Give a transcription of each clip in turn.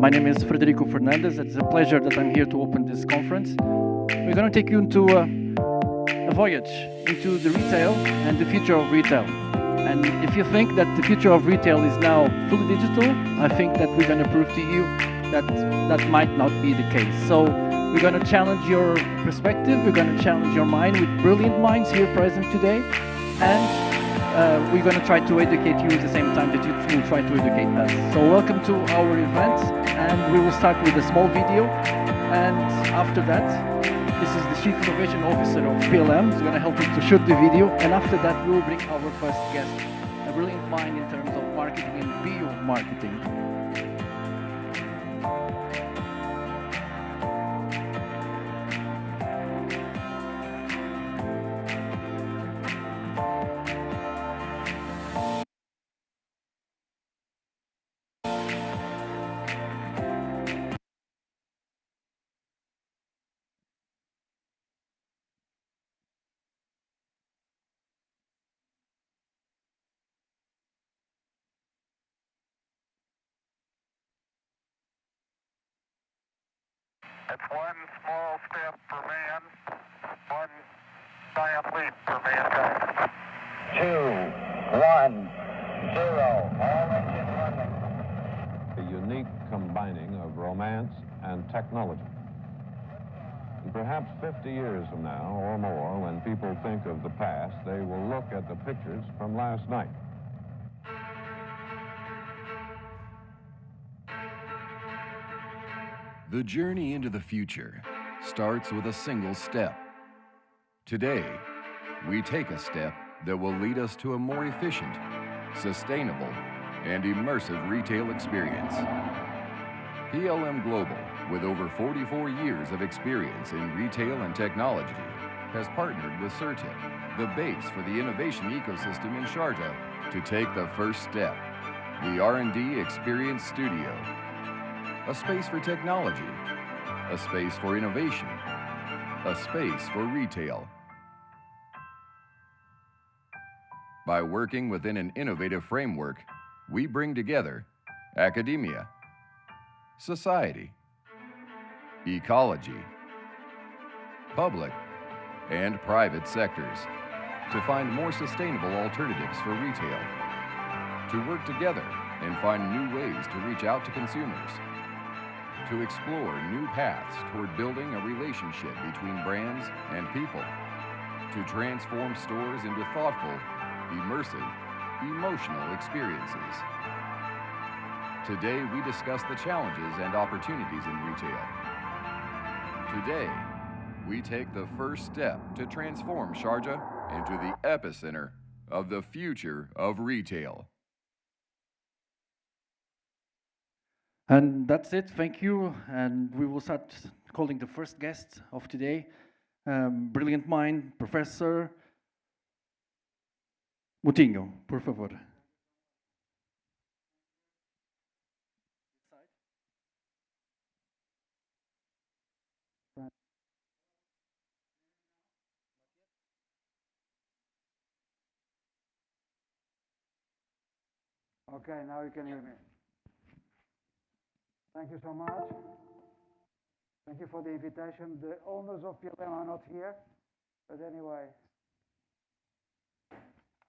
My name is Frederico Fernandez. It's a pleasure that I'm here to open this conference. We're going to take you into a voyage into the retail and the future of retail. And if you think that the future of retail is now fully digital, I think that we're going to prove to you that that might not be the case. So we're going to challenge your perspective. We're going to challenge your mind with brilliant minds here present today. And we're going to try to educate you at the same time that you will try to educate us. So welcome to our event, and we will start with a small video. And after that, this is the Chief Innovation Officer of PLM. He's going to help us to shoot the video. And after that, we will bring our first guest, a brilliant mind in terms of marketing and bio-marketing. It's one small step for man, one giant leap for mankind. 2, 1, 0. All engine running. A unique combining of romance and technology. And perhaps 50 years from now or more, when people think of the past, they will look at the pictures from last night. The journey into the future starts with a single step. Today, we take a step that will lead us to a more efficient, sustainable, and immersive retail experience. PLM Global, with over 44 years of experience in retail and technology, has partnered with SRTI, the base for the innovation ecosystem in Sharjah, to take the first step, the R&D Experience Studio. A space for technology, a space for innovation, a space for retail. By working within an innovative framework, we bring together academia, society, ecology, public, and private sectors to find more sustainable alternatives for retail, to work together and find new ways to reach out to consumers, to explore new paths toward building a relationship between brands and people, to transform stores into thoughtful, immersive, emotional experiences. Today, we discuss the challenges and opportunities in retail. Today, we take the first step to transform Sharjah into the epicenter of the future of retail. And that's it. Thank you. And we will start calling the first guest of today. Brilliant mind, Professor Moutinho, por favor. Okay, now you can hear me. Thank you so much. Thank you for the invitation. The owners of PLM are not here, but anyway.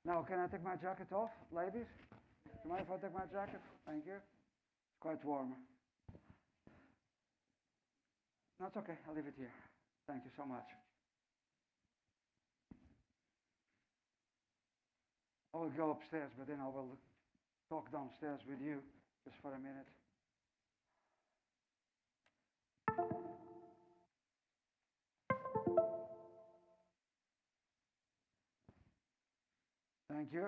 Now, can I take my jacket off, ladies? Do you mind if I take my jacket? Thank you. It's quite warm. No, it's okay. I'll leave it here. Thank you so much. I will go upstairs, but then I will talk downstairs with you just for a minute. Thank you.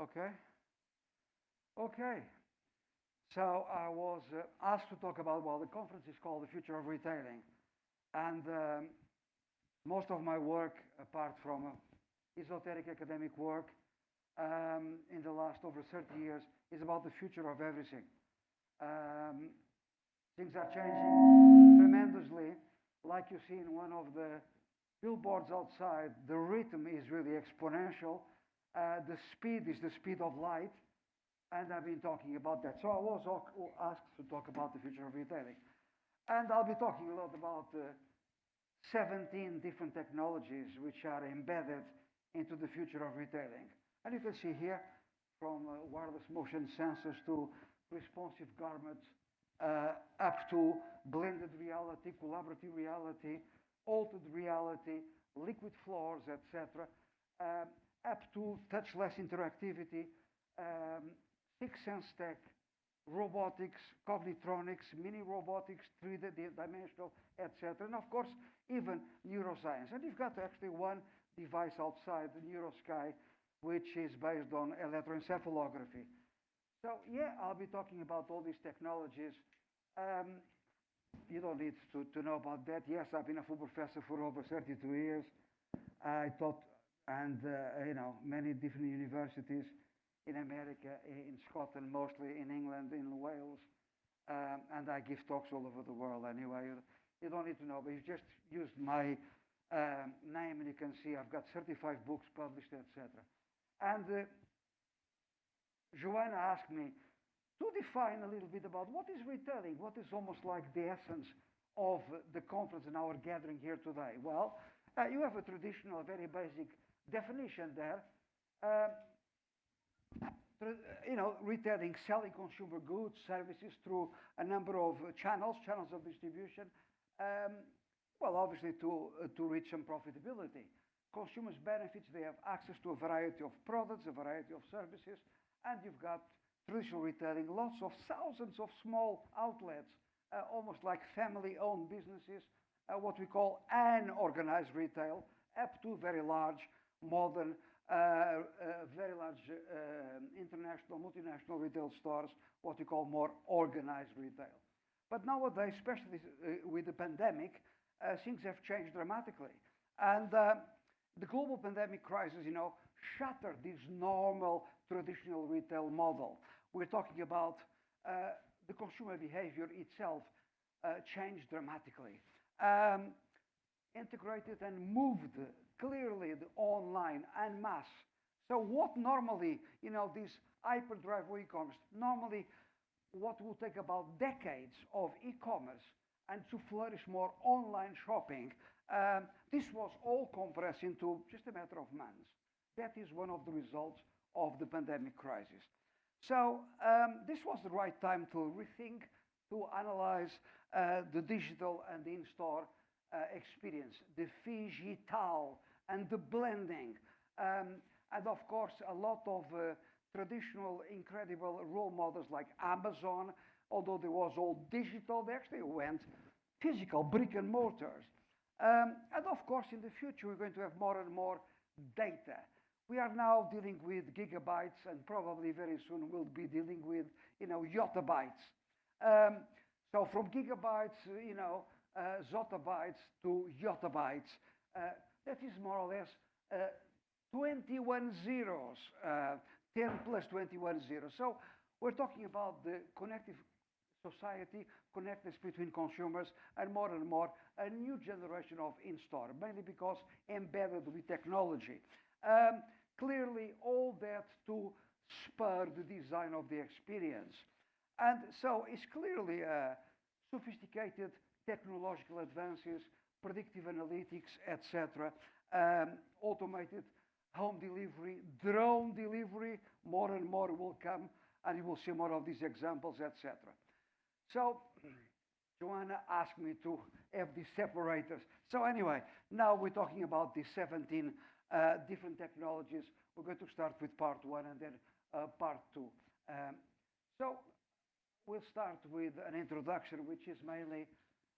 Okay. Okay. So I was asked to talk about, well, the conference is called The Future of Retailing. And most of my work, apart from esoteric academic work, in the last over 30 years, is about the future of everything. Things are changing tremendously, like you see in one of the billboards outside, the rhythm is really exponential. The speed is the speed of light. And I've been talking about that. So I was asked to talk about the future of retailing. And I'll be talking a lot about 17 different technologies which are embedded into the future of retailing. And you can see here, from wireless motion sensors to responsive garments, up to blended reality, collaborative reality, altered reality, liquid floors, etc., up to touchless interactivity, six-sense tech, robotics, cognitronics, mini robotics, 3D-dimensional, etc. And of course, even neuroscience. And you've got actually one device outside, the Neurosky, which is based on electroencephalography. So yeah, I'll be talking about all these technologies. You don't need to know about that. Yes, I've been a full professor for over 32 years. I taught, and many different universities in America, in Scotland, mostly in England, in Wales, and I give talks all over the world anyway. You don't need to know, but you just use my name and you can see I've got 35 books published, etc. And Joanna asked me to define a little bit about what is retailing, what is almost like the essence of the conference and our gathering here today. Well, you have a traditional, very basic definition there. Retailing, selling consumer goods, services through a number of channels of distribution. Well, obviously to reach some profitability. Consumers benefits, they have access to a variety of products, a variety of services, and you've got traditional retailing, lots of thousands of small outlets, almost like family-owned businesses, what we call unorganized retail, up to very large, modern, very large international, multinational retail stores, what we call more organized retail. But nowadays, especially with the pandemic, things have changed dramatically. And the global pandemic crisis, shattered this normal traditional retail model. We're talking about the consumer behavior itself changed dramatically. Integrated and moved clearly the online en masse. So what normally, this hyperdrive e-commerce, normally what will take about decades of e-commerce and to flourish more online shopping, this was all compressed into just a matter of months. That is one of the results of the pandemic crisis. So this was the right time to rethink, to analyze the digital and the in-store experience, the phygital and the blending. And of course, a lot of traditional, incredible role models like Amazon, although there was all digital, they actually went physical, brick and mortars. And of course, in the future, we're going to have more and more data. We are now dealing with gigabytes, and probably very soon we'll be dealing with, yottabytes. So from gigabytes, zottabytes to yottabytes, that is more or less 21 zeros, 10 plus 21 zeros. So we're talking about the connective society, connectedness between consumers, and more a new generation of in-store, mainly because embedded with technology. Clearly, all that to spur the design of the experience. And so it's clearly sophisticated technological advances, predictive analytics, etc., automated home delivery, drone delivery, more and more will come, and you will see more of these examples, etc. So Joanna asked me to have these separators. So anyway, now we're talking about the 17 different technologies. We're going to start with part one and then part two. So we'll start with an introduction, which is mainly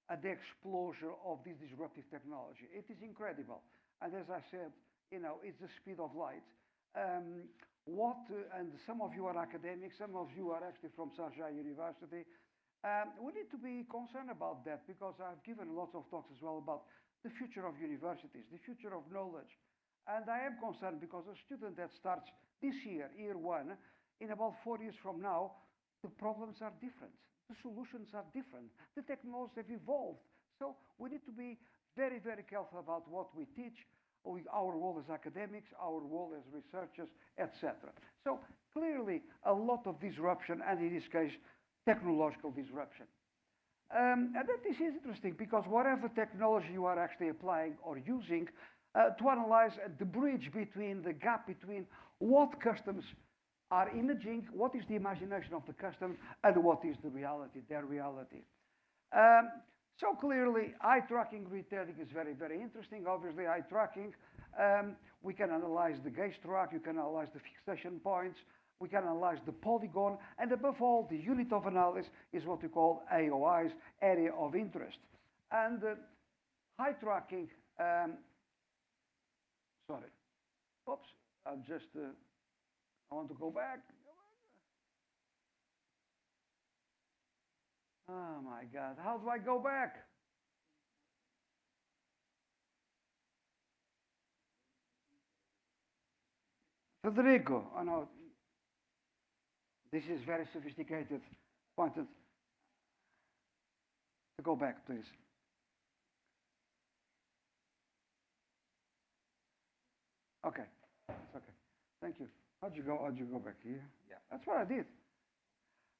the explosion of this disruptive technology. It is incredible. And as I said, it's the speed of light. And some of you are academics, some of you are actually from SRTI University. We need to be concerned about that because I've given lots of talks as well about the future of universities, the future of knowledge. And I am concerned because a student that starts this year, year one, in about 4 years from now, the problems are different. The solutions are different. The technologies have evolved. So we need to be very, very careful about what we teach, our role as academics, our role as researchers, etc. So clearly a lot of disruption, and in this case, technological disruption. And that is interesting because whatever technology you are actually applying or using to analyze the bridge between the gap between what customers are imaging, what is the imagination of the customer, and what is the reality, their reality. So clearly, eye tracking retailing is very, very interesting. Obviously, eye tracking, we can analyze the gaze track, you can analyze the fixation points, we can analyze the polygon, and above all, the unit of analysis is what we call AOIs, area of interest. And eye tracking, sorry, oops, I'm just, I want to go back. Oh my God, how do I go back? Federico, oh no, this is very sophisticated. Pointed. Go back, please. Okay, it's okay. Thank you. How'd you go back here? Yeah, that's what I did.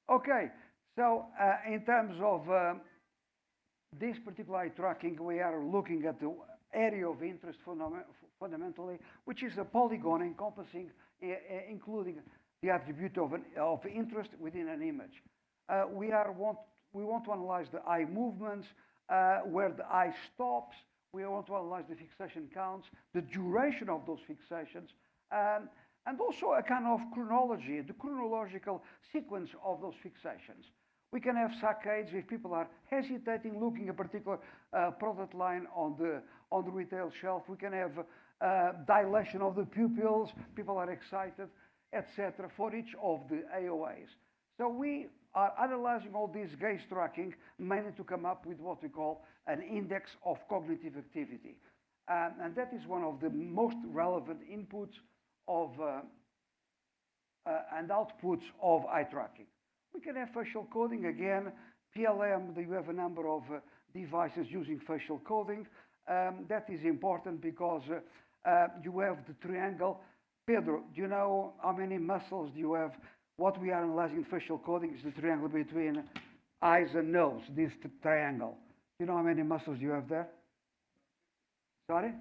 Okay, so in terms of this particular eye tracking, we are looking at the area of interest fundamentally, which is a polygon encompassing, including the attribute of interest within an image. We want to analyze the eye movements, where the eye stops. We want to analyze the fixation counts, the duration of those fixations, and also a kind of chronology, the chronological sequence of those fixations. We can have saccades if people are hesitating, looking at a particular product line on the retail shelf. We can have dilation of the pupils, people are excited, etc., for each of the AOAs. So we are analyzing all this gaze tracking mainly to come up with what we call an index of cognitive activity. And that is one of the most relevant inputs of and outputs of eye tracking. We can have facial coding again, PLM, you have a number of devices using facial coding. That is important because you have the triangle. Pedro, do you know how many muscles do you have? What we are analyzing in facial coding is the triangle between eyes and nose, this triangle. Do you know how many muscles you have there? Sorry?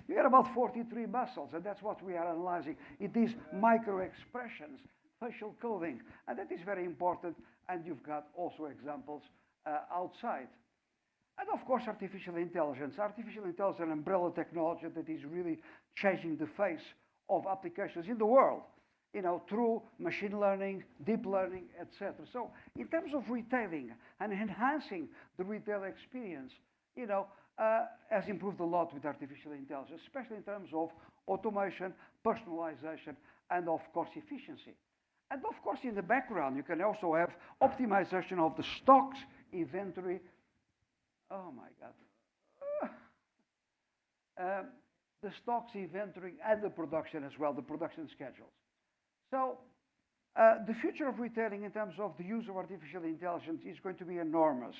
You got about 43 muscles, and that's what we are analyzing. It is micro expressions, facial coding, and that is very important, and you've got also examples outside. And of course, artificial intelligence. Artificial intelligence is an umbrella technology that is really changing the face of applications in the world, you know, through machine learning, deep learning, etc. So in terms of retailing and enhancing the retail experience, you know, has improved a lot with artificial intelligence, especially in terms of automation, personalization, and of course, efficiency. And of course, in the background, you can also have optimization of the stocks, inventory. Oh my God. The stocks, inventory, and the production as well, the production schedules. So the future of retailing in terms of the use of artificial intelligence is going to be enormous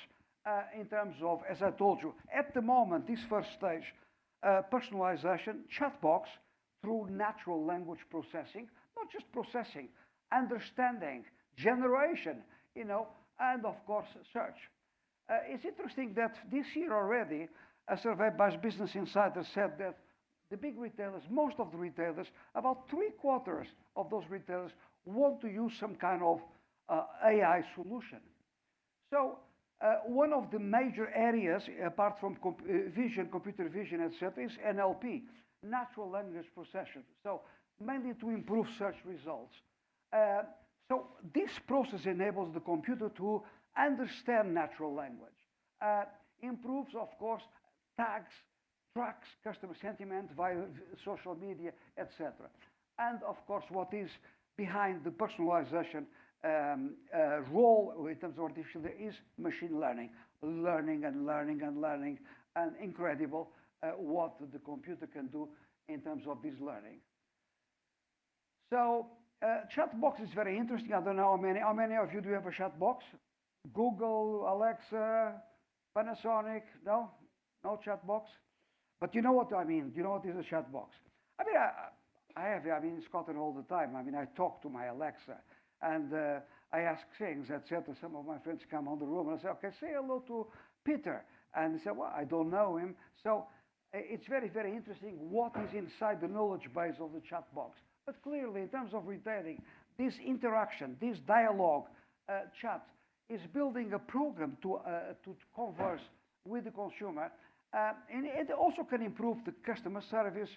in terms of, as I told you, at the moment, this first stage, personalization, chatbox through natural language processing, not just processing, understanding, generation, you know, and of course, search. It's interesting that this year already, a survey by Business Insider said that the big retailers, most of the retailers, about 3/4 of those retailers want to use some kind of AI solution. So one of the major areas, apart from computer vision, etc., is NLP, natural language processing. So mainly to improve search results. So this process enables the computer to understand natural language, improves, of course, tags, tracks customer sentiment via social media, etc. And of course, what is behind the personalization role in terms of artificial is machine learning, learning and learning and learning, and incredible what the computer can do in terms of this learning. So chatbox is very interesting. I don't know how many of you do have a chatbox? Google, Alexa, Panasonic, no? No chat box? But you know what I mean. You know what is a chat box? I mean, I've been in Scotland all the time. I mean, I talk to my Alexa, and I ask things, etc. Some of my friends come on the room, and I say, okay, say hello to Peter. And they say, well, I don't know him. So it's very, very interesting what is inside the knowledge base of the chat box. But clearly, in terms of retailing, this interaction, this dialogue chat is building a program to converse with the consumer. And it also can improve the customer service,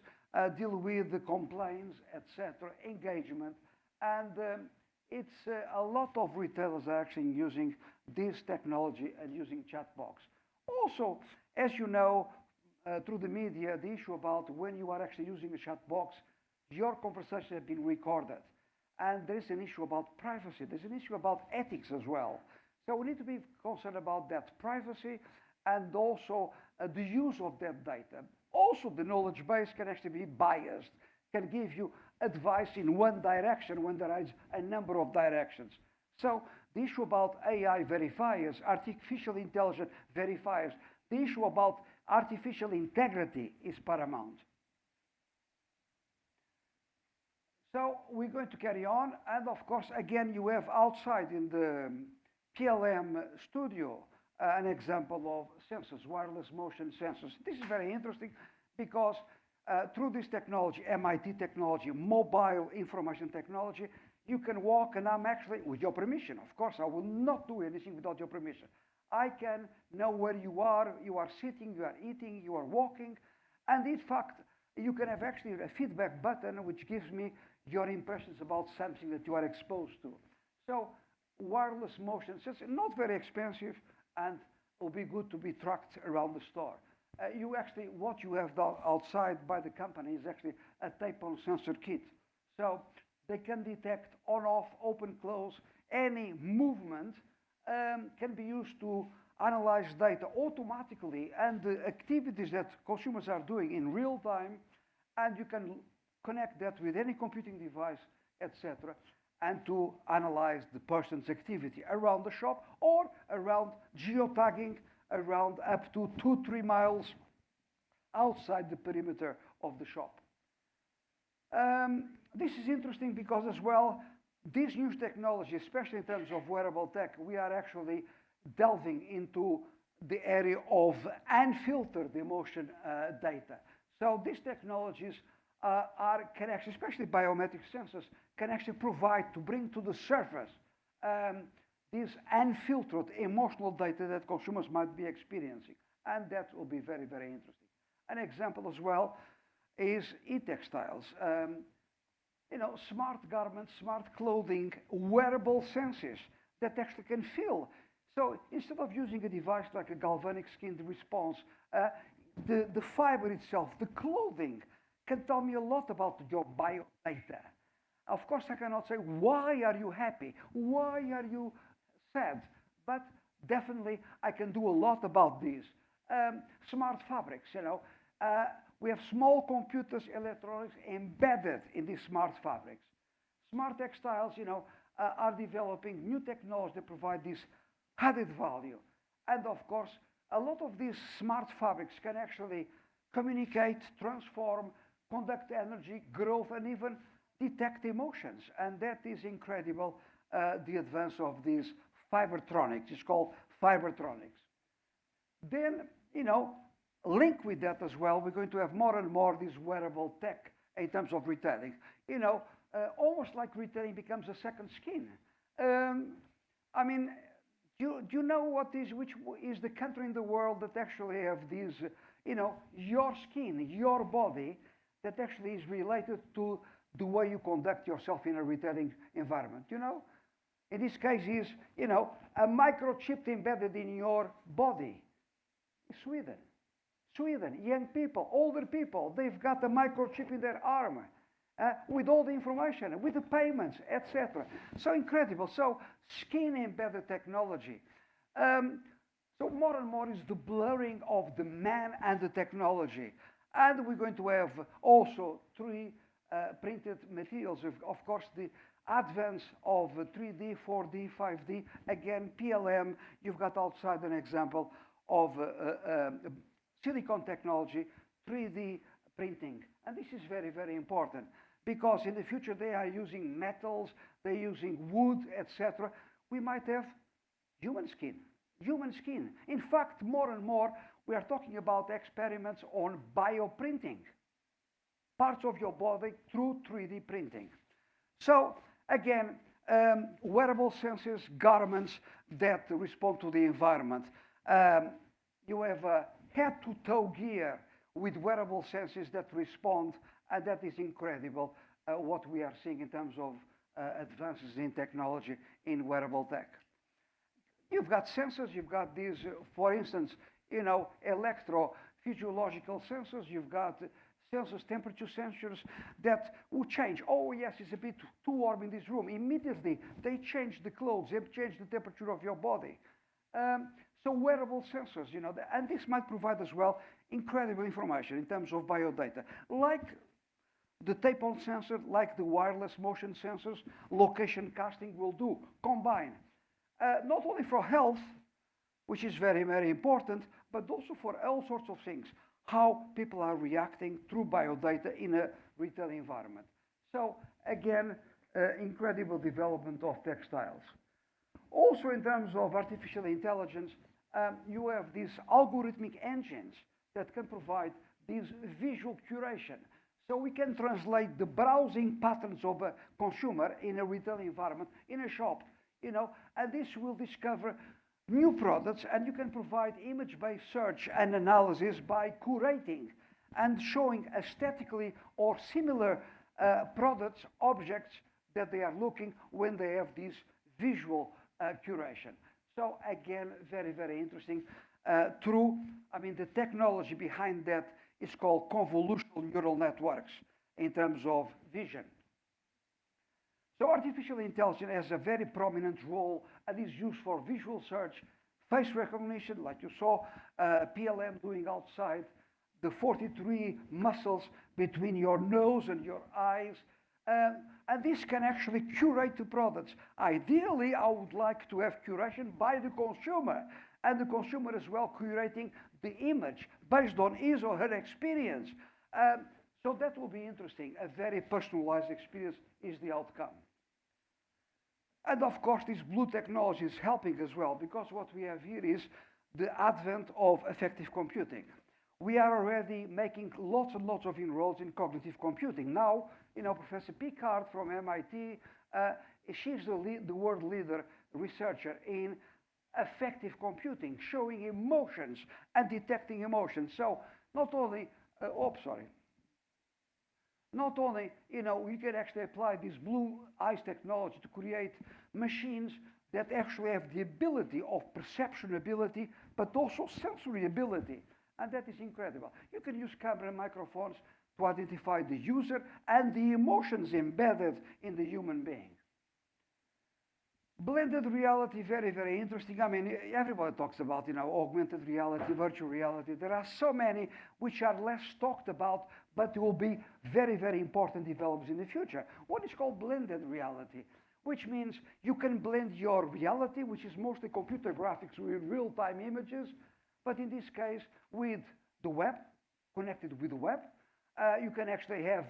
deal with the complaints, etc., engagement. And it's a lot of retailers are actually using this technology and using chatbox. Also, as you know, through the media, the issue about when you are actually using a chatbox, your conversation has been recorded. And there is an issue about privacy. There's an issue about ethics as well. So we need to be concerned about that privacy and also the use of that data. Also, the knowledge base can actually be biased, can give you advice in one direction when there is a number of directions. So the issue about AI verifiers, artificial intelligence verifiers, the issue about artificial integrity is paramount. So we're going to carry on, and of course, again, you have outside in the PLM studio an example of sensors, wireless motion sensors. This is very interesting because through this technology, MIT technology, mobile information technology, you can walk, and I'm actually, with your permission, of course, I will not do anything without your permission. I can know where you are sitting, you are eating, you are walking, and in fact, you can have actually a feedback button which gives me your impressions about something that you are exposed to. So wireless motion sensor, not very expensive, and will be good to be tracked around the store. What you have done outside by the company is actually a Typo Sensor Kit. So they can detect on, off, open, close, any movement can be used to analyze data automatically and the activities that consumers are doing in real time, and you can connect that with any computing device, etc., and to analyze the person's activity around the shop or around geotagging around up to 2-3 miles outside the perimeter of the shop. This is interesting because as well, this new technology, especially in terms of wearable tech, we are actually delving into the area of unfiltered emotion data. So these technologies can actually, especially biometric sensors, can actually provide to bring to the surface this unfiltered emotional data that consumers might be experiencing. And that will be very, very interesting. An example as well is e-textiles. Smart garments, smart clothing, wearable sensors that actually can feel. So instead of using a device like a galvanic skin response, the fiber itself, the clothing, can tell me a lot about your bio data. Of course, I cannot say, why are you happy? Why are you sad? But definitely, I can do a lot about this. Smart fabrics, we have small computers, electronics embedded in these smart fabrics. Smart textiles, are developing new technologies that provide this added value. And of course, a lot of these smart fabrics can actually communicate, transform, conduct energy, growth, and even detect emotions. And that is incredible, the advance of these fibertronics. It's called fibertronics. Then, link with that as well, we're going to have more and more this wearable tech in terms of retailing. Almost like retailing becomes a second skin. Do you know which is the country in the world that actually have these, your skin, your body, that actually is related to the way you conduct yourself in a retailing environment, In this case is, a microchip embedded in your body. Sweden. Young people, older people, they've got a microchip in their arm with all the information, with the payments, etc. So incredible. So skin-embedded technology. So more and more is the blurring of the man and the technology. And we're going to have also 3D printed materials. Of course, the advance of 3D, 4D, 5D. Again, PLM, you've got outside an example of silicon technology, 3D printing. And this is very, very important because in the future they are using metals, they're using wood, etc. We might have human skin, human skin. In fact, more and more, we are talking about experiments on bioprinting, parts of your body through 3D printing. So again, wearable sensors, garments that respond to the environment. You have a head-to-toe gear with wearable sensors that respond, and that is incredible what we are seeing in terms of advances in technology in wearable tech. You've got sensors, you've got these, for instance, electrophysiological sensors, you've got sensors, temperature sensors that will change. Oh yes, it's a bit too warm in this room. Immediately, they change the clothes, they change the temperature of your body. So wearable sensors, and this might provide as well incredible information in terms of biodata, like the Typo sensor, like the wireless motion sensors, location casting will do, combine. Not only for health, which is very, very important, but also for all sorts of things, how people are reacting through biodata in a retail environment. So again, incredible development of textiles. Also in terms of artificial intelligence, you have these algorithmic engines that can provide this visual curation. So we can translate the browsing patterns of a consumer in a retail environment, in a shop, and this will discover new products, and you can provide image-based search and analysis by curating and showing aesthetically or similar products, objects that they are looking when they have this visual curation. So again, very, very interesting. The technology behind that is called convolutional neural networks in terms of vision. So artificial intelligence has a very prominent role and is used for visual search, face recognition, like you saw PLM doing outside, the 43 muscles between your nose and your eyes. And this can actually curate the products. Ideally, I would like to have curation by the consumer, and the consumer as well curating the image based on his or her experience. So that will be interesting. A very personalized experience is the outcome. And of course, this blue technology is helping as well, because what we have here is the advent of effective computing. We are already making lots and lots of inroads in cognitive computing. Now, Professor Picard from MIT, she's the world leader researcher in effective computing, showing emotions and detecting emotions. So not only, we can actually apply this blue eyes technology to create machines that actually have the ability of perception ability, but also sensory ability. And that is incredible. You can use camera and microphones to identify the user and the emotions embedded in the human being. Blended reality, very, very interesting. Everybody talks about, augmented reality, virtual reality. There are so many which are less talked about, but will be very, very important developments in the future. One is called blended reality, which means you can blend your reality, which is mostly computer graphics with real-time images, but in this case, with the web, connected with the web. You can actually have,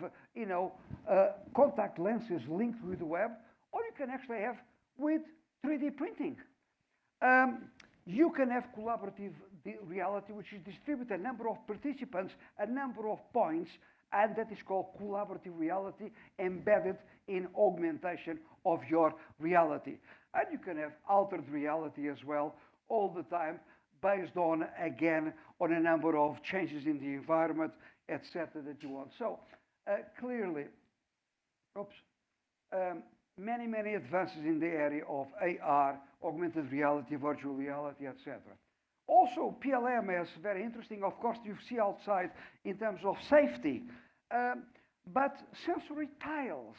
contact lenses linked with the web, or you can actually have with 3D printing. You can have collaborative reality, which is distributed a number of participants, a number of points, and that is called collaborative reality embedded in augmentation of your reality. And you can have altered reality as well all the time, based on, again, on a number of changes in the environment, etc. that you want. So clearly, many, many advances in the area of AR, augmented reality, virtual reality, etc. Also, PLM is very interesting. Of course, you see outside in terms of safety, but sensory tiles,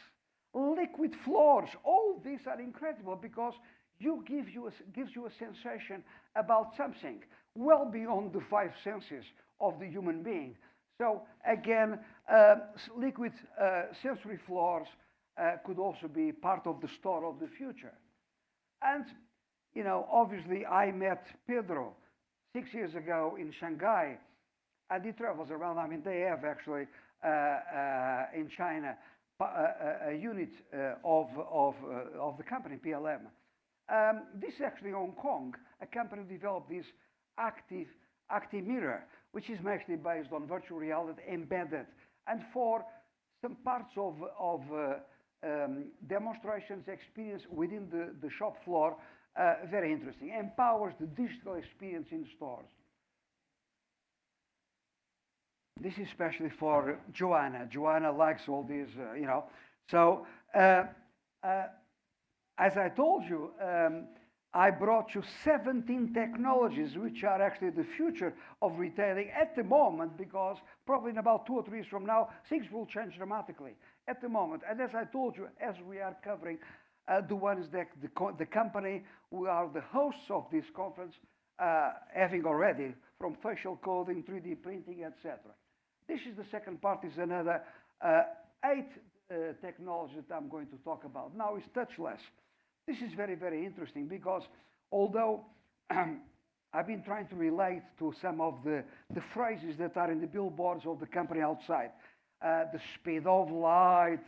liquid floors, all these are incredible because gives you a sensation about something well beyond the 5 senses of the human being. So again, liquid sensory floors could also be part of the store of the future. And, obviously I met Pedro 6 years ago in Shanghai and it travels around. I mean, they have actually in China a unit of the company, PLM. This is actually Hong Kong, a company developed this active mirror, which is actually based on virtual reality embedded. And for some parts of demonstrations, experience within the shop floor, very interesting. Empowers the digital experience in stores. This is especially for Joanna. Joanna likes all these, you know. So, as I told you, I brought you 17 technologies which are actually the future of retailing at the moment, because probably in about 2 or 3 years from now, things will change dramatically at the moment. And as I told you, as we are covering the ones that the company who are the hosts of this conference, having already, from facial coding, 3D printing, etc. This is the second part, is another 8 technologies that I'm going to talk about. Now is touchless. This is very, very interesting, because although I've been trying to relate to some of the phrases that are in the billboards of the company outside. The speed of light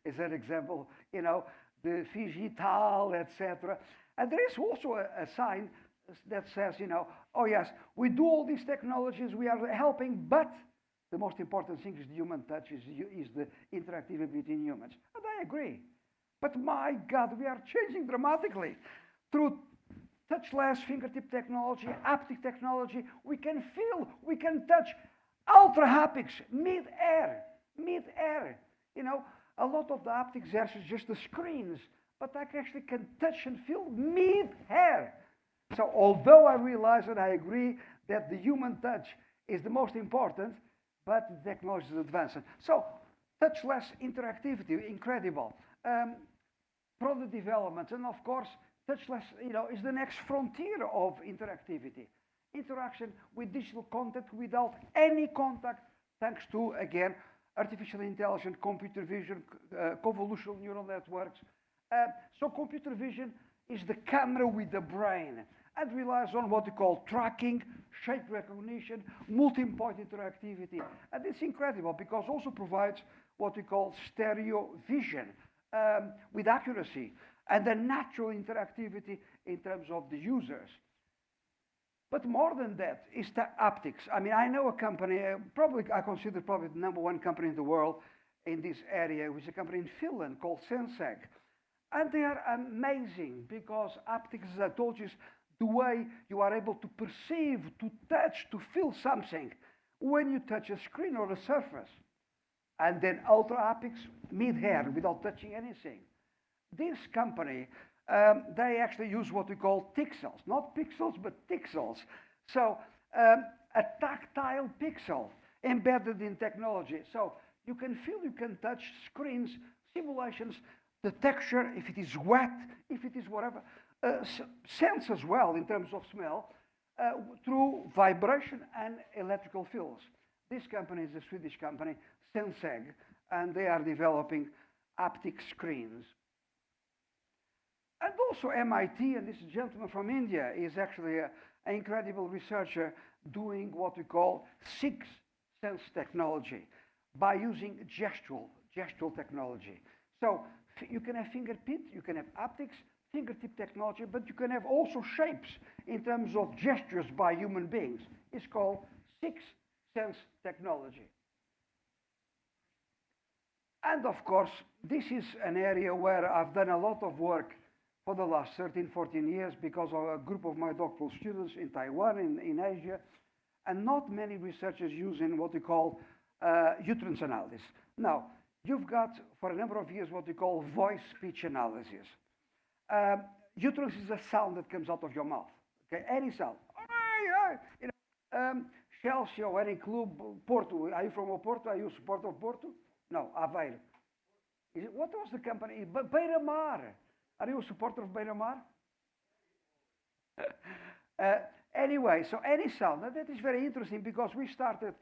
is an example, you know, the digital, etc. And there is also a sign that says, you know, oh yes, we do all these technologies, we are helping, but the most important thing is the human touch, is the interactivity between humans. And I agree. But my God, we are changing dramatically. Through touchless fingertip technology, haptic technology, we can feel, we can touch. Ultra haptics, mid-air. You know, a lot of the haptics are just the screens, but I actually can touch and feel mid-air. So although I realize and I agree that the human touch is the most important, but the technology is advancing. So touchless interactivity, incredible. Product development, and of course, touchless, you know, is the next frontier of interactivity. Interaction with digital content without any contact, thanks to, again, artificial intelligence, computer vision, convolutional neural networks. So computer vision is the camera with the brain, and relies on what we call tracking, shape recognition, multi-point interactivity. And it's incredible, because also provides what we call stereo vision, with accuracy, and the natural interactivity in terms of the users. But more than that is the haptics. I mean, I know a company, I consider probably the #1 company in the world in this area, which is a company in Finland called Senseg. And they are amazing, because haptics, as I told you, is the way you are able to perceive, to touch, to feel something when you touch a screen or a surface. And then ultra haptics, mid-air, without touching anything. This company, they actually use what we call pixels, not pixels, but pixels. So a tactile pixel embedded in technology. So you can feel, you can touch screens, simulations, the texture, if it is wet, if it is whatever. Sense as well, in terms of smell, through vibration and electrical fields. This company is a Swedish company, Senseg, and they are developing haptic screens. And also MIT, and this gentleman from India is actually an incredible researcher doing what we call 6 sense technology by using gestural technology. So you can have fingertip, you can have haptics, fingertip technology, but you can have also shapes in terms of gestures by human beings. It's called 6 sense technology. And of course, this is an area where I've done a lot of work for the last 13, 14 years, because of a group of my doctoral students in Taiwan, in Asia, and not many researchers using what we call utterance analysis. Now, you've got, for a number of years, what we call voice-speech analysis. Utterance is a sound that comes out of your mouth, okay? Any sound. You know, Chelsea or any club, Porto. Are you from Porto? Are you support of Porto? No, Aveiro. What was the company? Beira-Mar. Are you a supporter of Beira-Mar? Anyway, so any sound. Now that is very interesting, because we started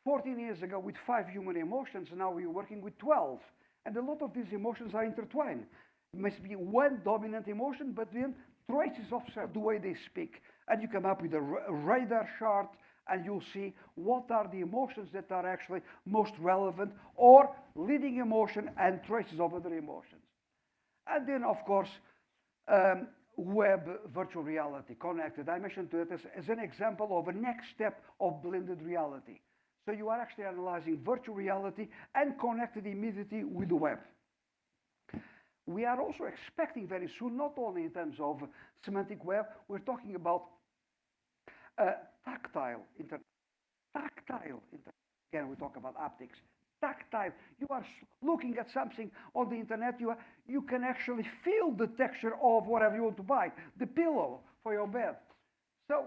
14 years ago with 5 human emotions, and now we're working with 12. And a lot of these emotions are intertwined. It must be one dominant emotion, but then traces of the way they speak. And you come up with a radar chart, and you'll see what are the emotions that are actually most relevant, or leading emotion and traces of other emotions. And then, of course, web virtual reality, connected. I mentioned it as an example of a next step of blended reality. So you are actually analyzing virtual reality and connected immediately with the web. We are also expecting very soon, not only in terms of semantic web, we're talking about tactile internet. Tactile internet. Again, we talk about haptics. Tactile. You are looking at something on the internet. You can actually feel the texture of whatever you want to buy, the pillow for your bed. So,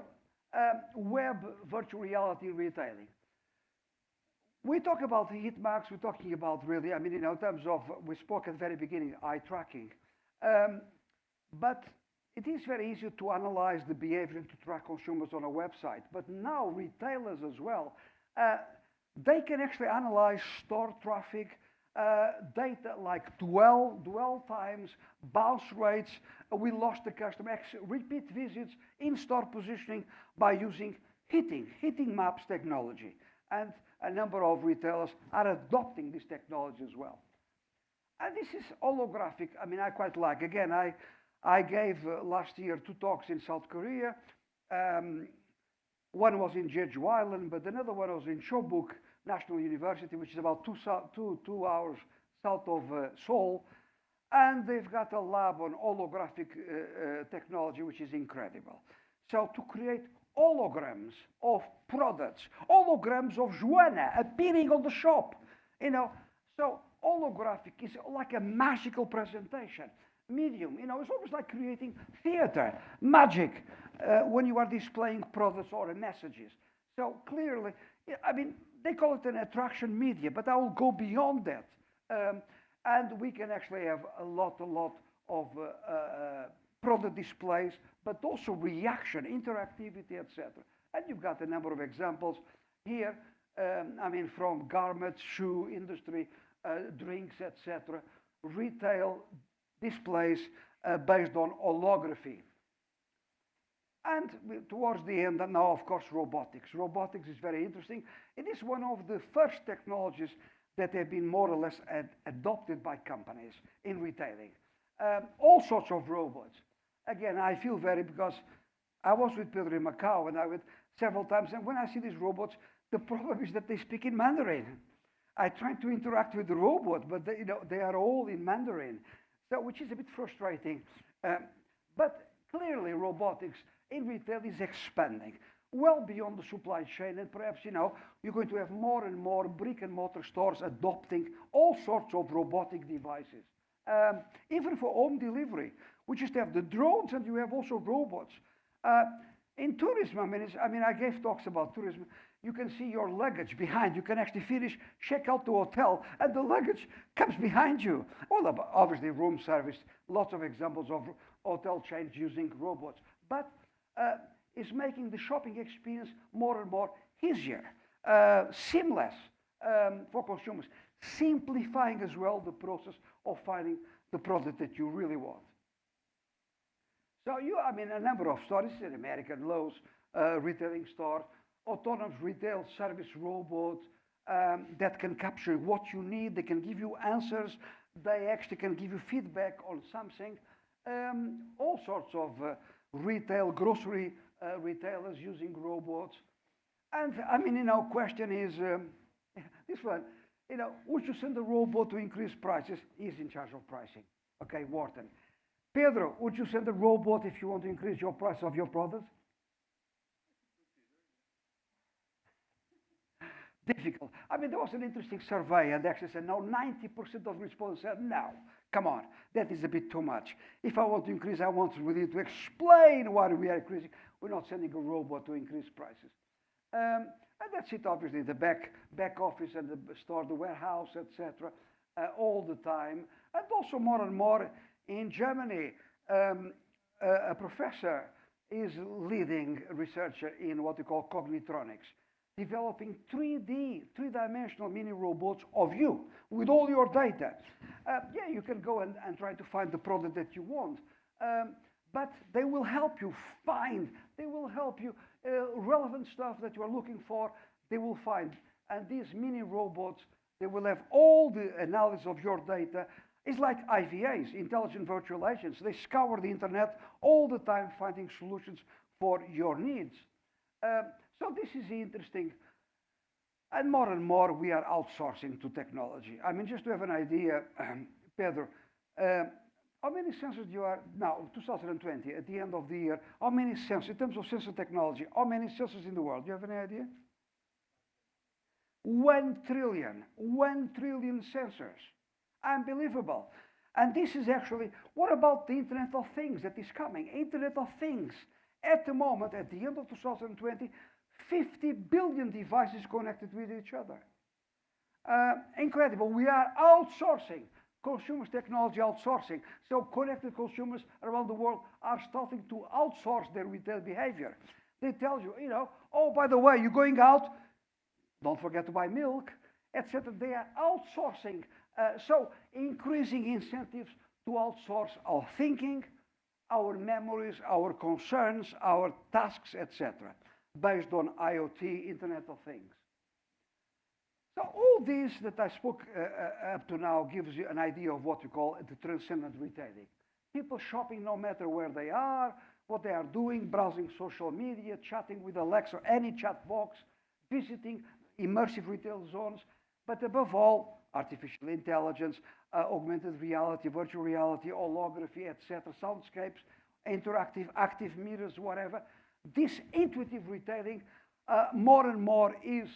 web virtual reality retailing. We talk about heat maps. We're talking about really, I mean, in terms of, we spoke at the very beginning, eye tracking. But it is very easy to analyze the behavior and to track consumers on a website. But now retailers as well, they can actually analyze store traffic, data like dwell times, bounce rates. We lost the customer, repeat visits, in-store positioning by using heating maps technology. And a number of retailers are adopting this technology as well. And this is holographic. I mean, I quite like. Again, I gave last year 2 talks in South Korea. One was in Jeju Island, but another one was in Chobuk National University, which is about 2 hours south of Seoul. And they've got a lab on holographic technology, which is incredible. So to create holograms of products, holograms of Joanna appearing on the shop, So holographic is like a magical presentation. Medium, it's almost like creating theater, magic, when you are displaying products or messages. So clearly, I mean, they call it an attraction media, but I will go beyond that. And we can actually have a lot of product displays, but also reaction, interactivity, etc. And you've got a number of examples here, I mean, from garments, shoe industry, drinks, etc., retail displays based on holography. And towards the end, and now, of course, robotics. Robotics is very interesting. It is one of the first technologies that have been more or less adopted by companies in retailing. All sorts of robots. Again, I feel because I was with Pedro in Macau, and I went several times, and when I see these robots, the problem is that they speak in Mandarin. I try to interact with the robot, but they are all in Mandarin, so which is a bit frustrating. But clearly, robotics in retail is expanding well beyond the supply chain, and perhaps you're going to have more and more brick and mortar stores adopting all sorts of robotic devices, even for home delivery. We just have the drones, and you have also robots. In tourism, I mean, I gave talks about tourism. You can see your luggage behind. You can actually check out the hotel, and the luggage comes behind you. Well, obviously, room service, lots of examples of hotel chains using robots. But it's making the shopping experience more and more easier, seamless for consumers, simplifying as well the process of finding the product that you really want. So a number of stores, an American Lowe's retailing store, autonomous retail service robots that can capture what you need. They can give you answers. They actually can give you feedback on something. All sorts of retail, grocery retailers using robots. And question is, this one, would you send a robot to increase prices? He's in charge of pricing. Okay, Wharton. Pedro, would you send a robot if you want to increase your price of your products? Difficult. There was an interesting survey, and they actually said, no, 90% of respondents said, no, come on, that is a bit too much. If I want to increase, I want really to explain why we are increasing. We're not sending a robot to increase prices. And that's it, obviously, the back office and the store, the warehouse, etc., all the time. And also more and more in Germany, a professor is leading researcher in what we call cognitronics, developing three-dimensional mini robots of you with all your data. You can go and try to find the product that you want. but they will help you find, they will help you relevant stuff that you are looking for, they will find. And these mini robots, they will have all the analysis of your data. It's like IVAs, intelligent virtual agents. They scour the internet all the time finding solutions for your needs. So this is interesting. And more we are outsourcing to technology. I mean, just to have an idea, Pedro, how many sensors you are now, 2020, at the end of the year, how many sensors, in terms of sensor technology, how many sensors in the world? Do you have any idea? 1 trillion sensors. Unbelievable. And this is actually, what about the Internet of Things that is coming? Internet of Things. At the moment, at the end of 2020, 50 billion devices connected with each other. Incredible. We are outsourcing. Consumers technology outsourcing. So connected consumers around the world are starting to outsource their retail behavior. They tell you, oh, by the way, you're going out, don't forget to buy milk, etc. They are outsourcing. So increasing incentives to outsource our thinking, our memories, our concerns, our tasks, etc. based on IoT, Internet of Things. So all this that I spoke up to now gives you an idea of what we call the transcendent retailing. People shopping no matter where they are, what they are doing, browsing social media, chatting with Alexa or any chat box, visiting immersive retail zones, but above all, artificial intelligence, augmented reality, virtual reality, holography, etc., soundscapes, interactive, active mirrors, whatever. This intuitive retailing more and more is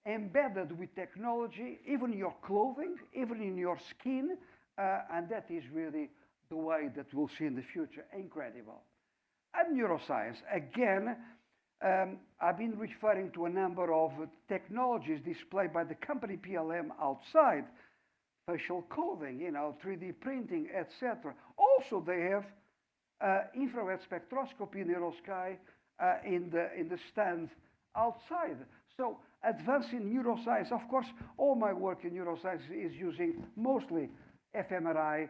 embedded with technology, even in your clothing, even in your skin, and that is really the way that we'll see in the future. Incredible. And neuroscience, again, I've been referring to a number of technologies displayed by the company PLM outside, facial coding, 3D printing, etc. Also, they have infrared spectroscopy, Neuroscience, in the stand outside. So advancing neuroscience, of course, all my work in neuroscience is using mostly fMRI,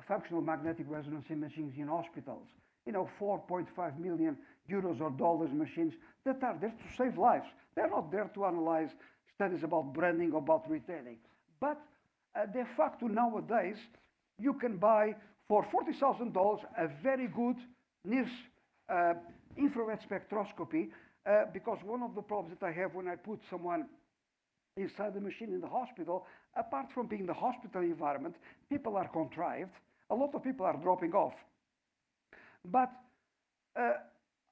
functional magnetic resonance imaging in hospitals. 4.5 million euros or dollars machines that are there to save lives. They're not there to analyze studies about branding or about retailing. But de facto nowadays, you can buy for $40,000 a very good NIRS infrared spectroscopy, because one of the problems that I have when I put someone inside the machine in the hospital, apart from being the hospital environment, people are contrived. A lot of people are dropping off. But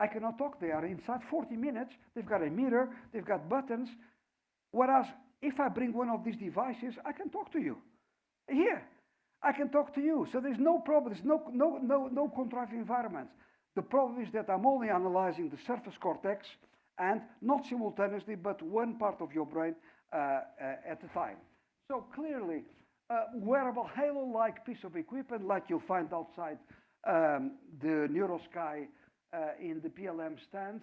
I cannot talk. They are inside 40 minutes. They've got a mirror. They've got buttons. Whereas if I bring one of these devices, I can talk to you. Here, I can talk to you. So there's no problem. There's no contrived environment. The problem is that I'm only analyzing the surface cortex, and not simultaneously, but one part of your brain at a time. So clearly, wearable halo-like piece of equipment like you'll find outside the Neuroscience in the PLM stand.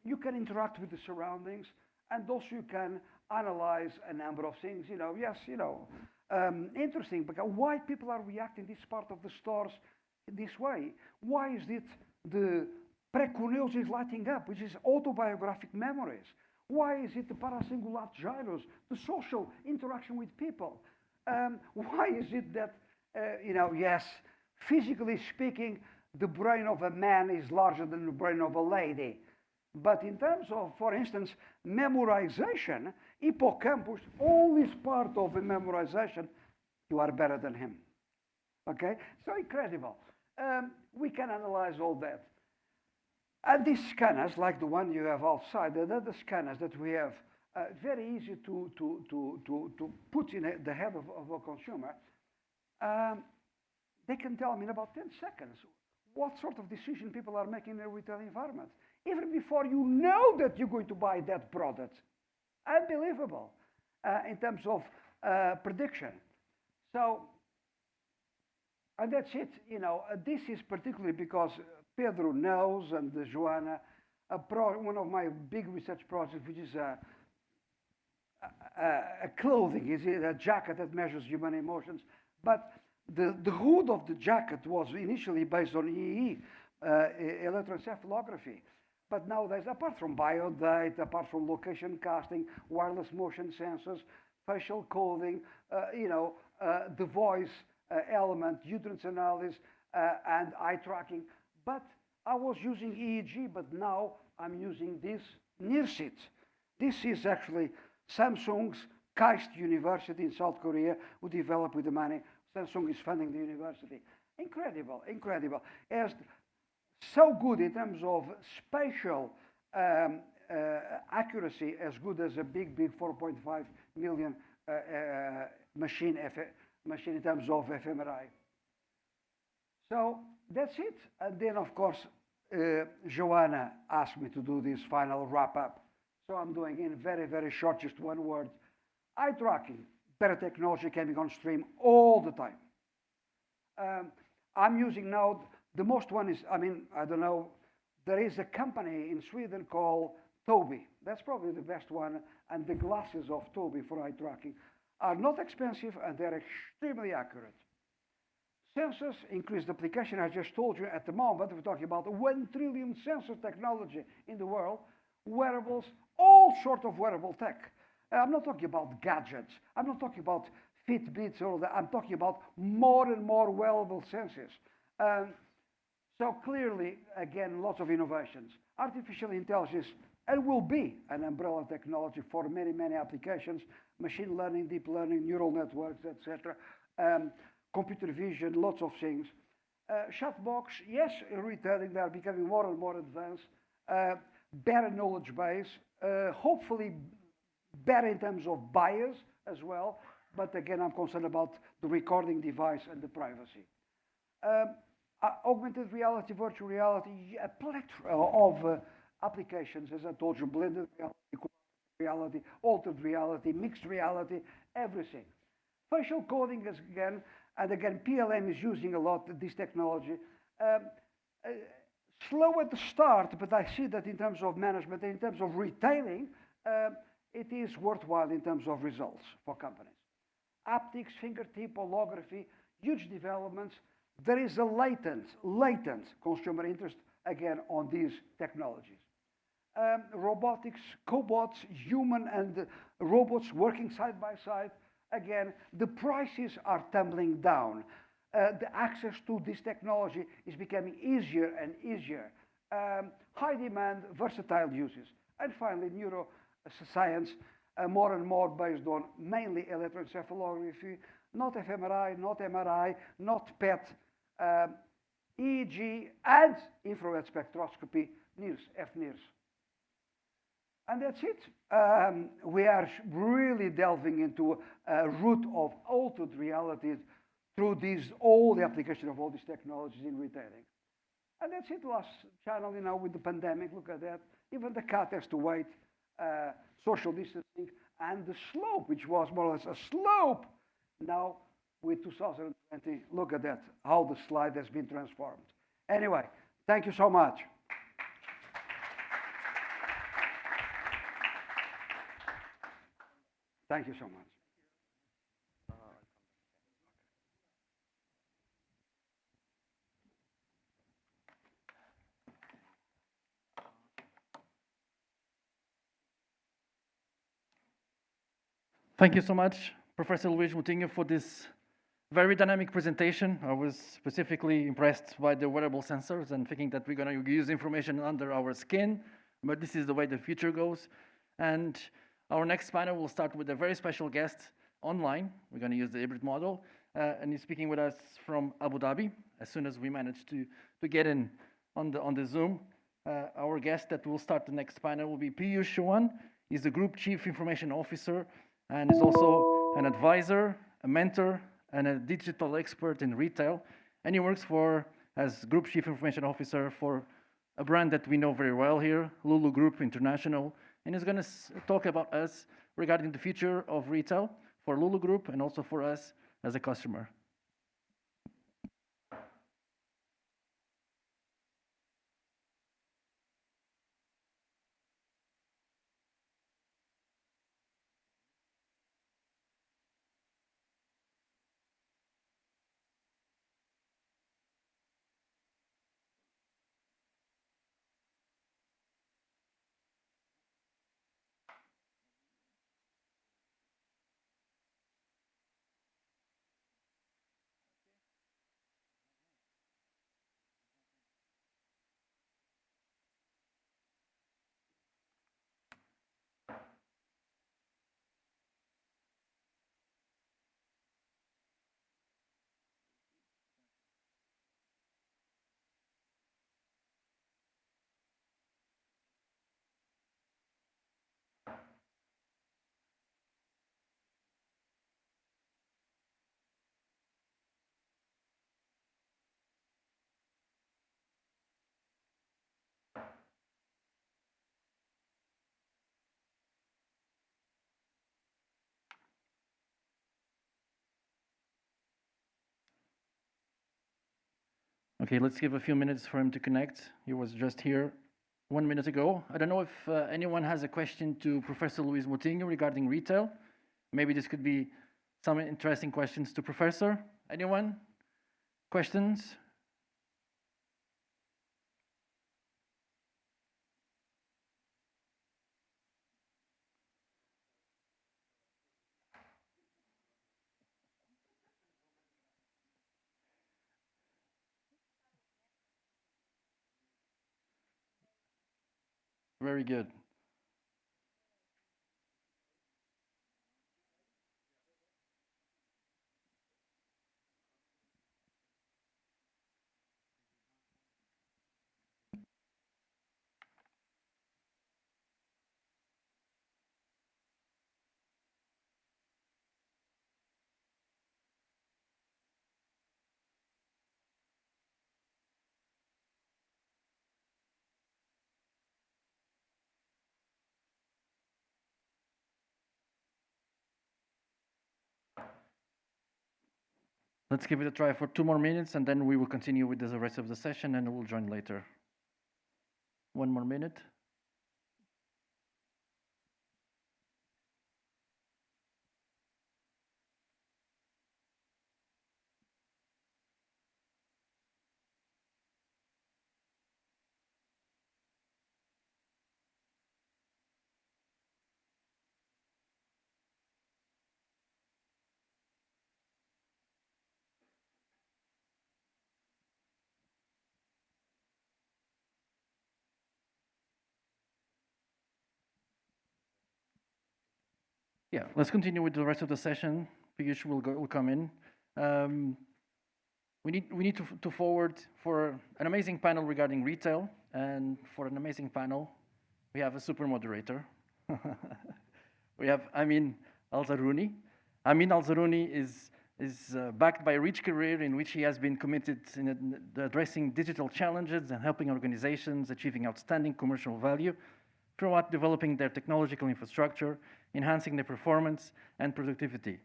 You can interact with the surroundings, and also you can analyze a number of things. Interesting, because why people are reacting this part of the stores this way? Why is it the precuneus is lighting up, which is autobiographic memories? Why is it the paracingulate gyros, the social interaction with people? Why is it that, yes, physically speaking, the brain of a man is larger than the brain of a lady? But in terms of, for instance, memorization, hippocampus, all this part of the memorization, you are better than him. Okay? So incredible. We can analyze all that. And these scanners, like the one you have outside, the other scanners that we have, very easy to put in the head of a consumer, they can tell me in about 10 seconds what sort of decision people are making in a retail environment, even before you know that you're going to buy that product. Unbelievable in terms of prediction. So, and that's it. This is particularly because Pedro knows, and Joanna, one of my big research projects, which is a clothing, is a jacket that measures human emotions. But The hood of the jacket was initially based on EE, electroencephalography. But nowadays, apart from biodata, apart from location casting, wireless motion sensors, facial coding, the voice element, uterine analysis, and eye tracking. But I was using EEG, but now I'm using this NIRSIT. This is actually Samsung's KAIST University in South Korea, who developed with the money. Samsung is funding the university. Incredible, incredible. As so good in terms of spatial accuracy, as good as a big 4.5 million machine in terms of fMRI. So that's it. And then, of course, Joanna asked me to do this final wrap-up. So I'm doing in very, very short, just one word. Eye tracking, better technology coming on stream all the time. I'm using now, the most one is, I don't know, there is a company in Sweden called Tobii. That's probably the best one. And the glasses of Tobii for eye tracking are not expensive and they're extremely accurate. Sensors, increased application, I just told you at the moment, we're talking about 1 trillion sensor technology in the world, wearables, all sort of wearable tech. I'm not talking about gadgets. I'm not talking about Fitbits or that. I'm talking about more and more wearable sensors. So clearly, again, lots of innovations. Artificial intelligence, and will be an umbrella technology for many, many applications, machine learning, deep learning, neural networks, etc. Computer vision, lots of things. Chatbox, yes, retailing, they are becoming more and more advanced. Better knowledge base, hopefully better in terms of bias as well. But again, I'm concerned about the recording device and the privacy. Augmented reality, virtual reality, a plethora of applications, as I told you, blended reality, altered reality, mixed reality, everything. Facial coding is again, and again, PLM is using a lot this technology. Slow at the start, but I see that in terms of management, in terms of retailing, it is worthwhile in terms of results for companies. Haptics, fingertip, holography, huge developments. There is a latent consumer interest, again, on these technologies. Robotics, cobots, human and robots working side by side. Again, the prices are tumbling down. The access to this technology is becoming easier and easier. High demand, versatile uses. And finally, neuroscience, more and more based on mainly electroencephalography, not fMRI, not MRI, not PET, EEG, and infrared spectroscopy, FNIRS. And that's it. We are really delving into a root of altered realities through all the application of all these technologies in retailing. And that's it, last channel, with the pandemic, look at that. Even the cat has to wait, social distancing, and the slope, which was more or less a slope, now with 2020, look at that, how the slide has been transformed. Anyway, thank you so much. Thank you so much. Thank you so much, Professor Luís Moutinho, for this very dynamic presentation. I was specifically impressed by the wearable sensors and thinking that we're going to use information under our skin, but this is the way the future goes. And our next panel will start with a very special guest online. We're going to use the hybrid model, and he's speaking with us from Abu Dhabi. As soon as we manage to get in on the Zoom, our guest that will start the next panel will be Piyush Chauhan. He's the Group Chief Information Officer and is also an advisor, a mentor, and a digital expert in retail. And he works as Group Chief Information Officer for a brand that we know very well here, Lulu Group International. And he's going to talk about us regarding the future of retail for Lulu Group and also for us as a customer. Okay, let's give a few minutes for him to connect. He was just here 1 minute ago. I don't know if anyone has a question to Professor Luis Moutinho regarding retail. Maybe this could be some interesting questions to Professor. Anyone? Questions? Very good. Let's give it a try for 2 more minutes, and then we will continue with the rest of the session, and we'll join later. 1 more minute. Yeah, let's continue with the rest of the session. Piyush will come in. We need to forward for an amazing panel regarding retail, and for an amazing panel, we have a super moderator. We have Amin Al-Zarouni. Amin Al-Zarouni is backed by a rich career in which he has been committed in addressing digital challenges and helping organizations achieving outstanding commercial value throughout developing their technological infrastructure, enhancing their performance and productivity.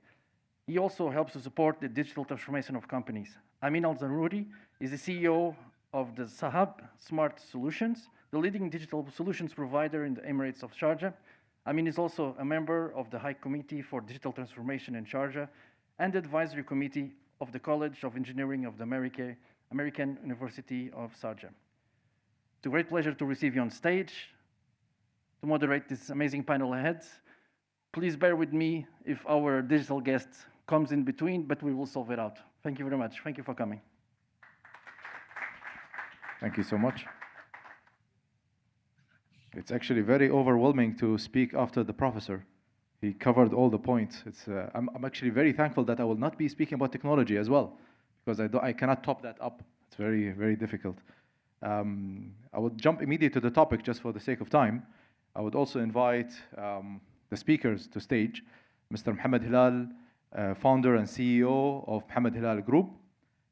He also helps to support the digital transformation of companies. Amin Al-Zarouni is the CEO of the Sahab Smart Solutions, the leading digital solutions provider in the Emirates of Sharjah. Amin is also a member of the High Committee for Digital Transformation in Sharjah and the Advisory Committee of the College of Engineering of the American University of Sharjah. It's a great pleasure to receive you on stage to moderate this amazing panel ahead. Please bear with me if our digital guest comes in between, but we will solve it out. Thank you very much. Thank you for coming. Thank you so much. It's actually very overwhelming to speak after the professor. He covered all the points. I'm actually very thankful that I will not be speaking about technology as well, because I cannot top that up. It's very, very difficult. I would jump immediately to the topic just for the sake of time. I would also invite the speakers to stage, Mr. Mohammed Hilal, founder and CEO of Mohammed Hilal Group,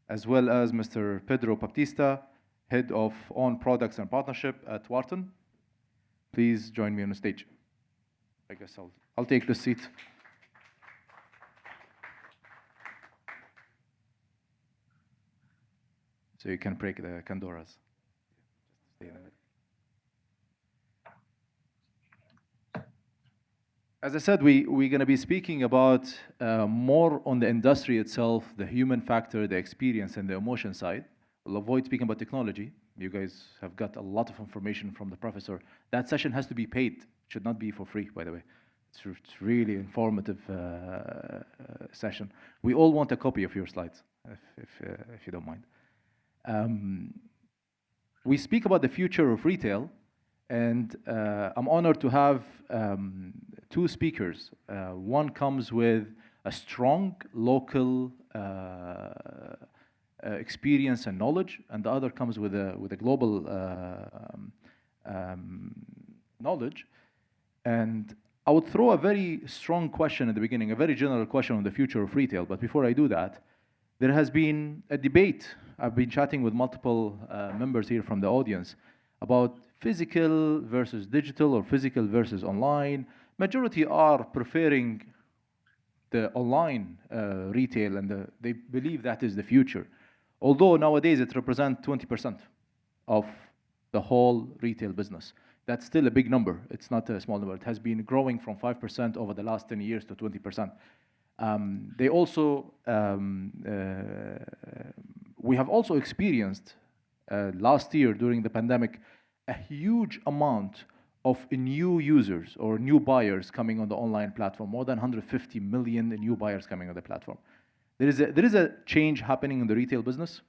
as well as Mr. Pedro Baptista, head of own products and partnership at Wharton. Please join me on the stage. I guess I'll take the seat. So you can break the candoras. Just stay in the middle. As I said, we're going to be speaking about more on the industry itself, the human factor, the experience, and the emotion side. We'll avoid speaking about technology. You guys have got a lot of information from the professor. That session has to be paid. It should not be for free, by the way. It's really informative session. We all want a copy of your slides, if you don't mind. We speak about the future of retail, and I'm honored to have two speakers. One comes with a strong local experience and knowledge, and the other comes with a global knowledge. And I would throw a very strong question at the beginning, a very general question on the future of retail. But before I do that, there has been a debate. I've been chatting with multiple members here from the audience about physical versus digital or physical versus online. Majority are preferring the online retail, and they believe that is the future. Although nowadays it represents 20% of the whole retail business. That's still a big number. It's not a small number. It has been growing from 5% over the last 10 years to 20%. They also, we have also experienced last year during the pandemic a huge amount of new users or new buyers coming on the online platform, more than 150 million new buyers coming on the platform. There is a change happening in the retail business,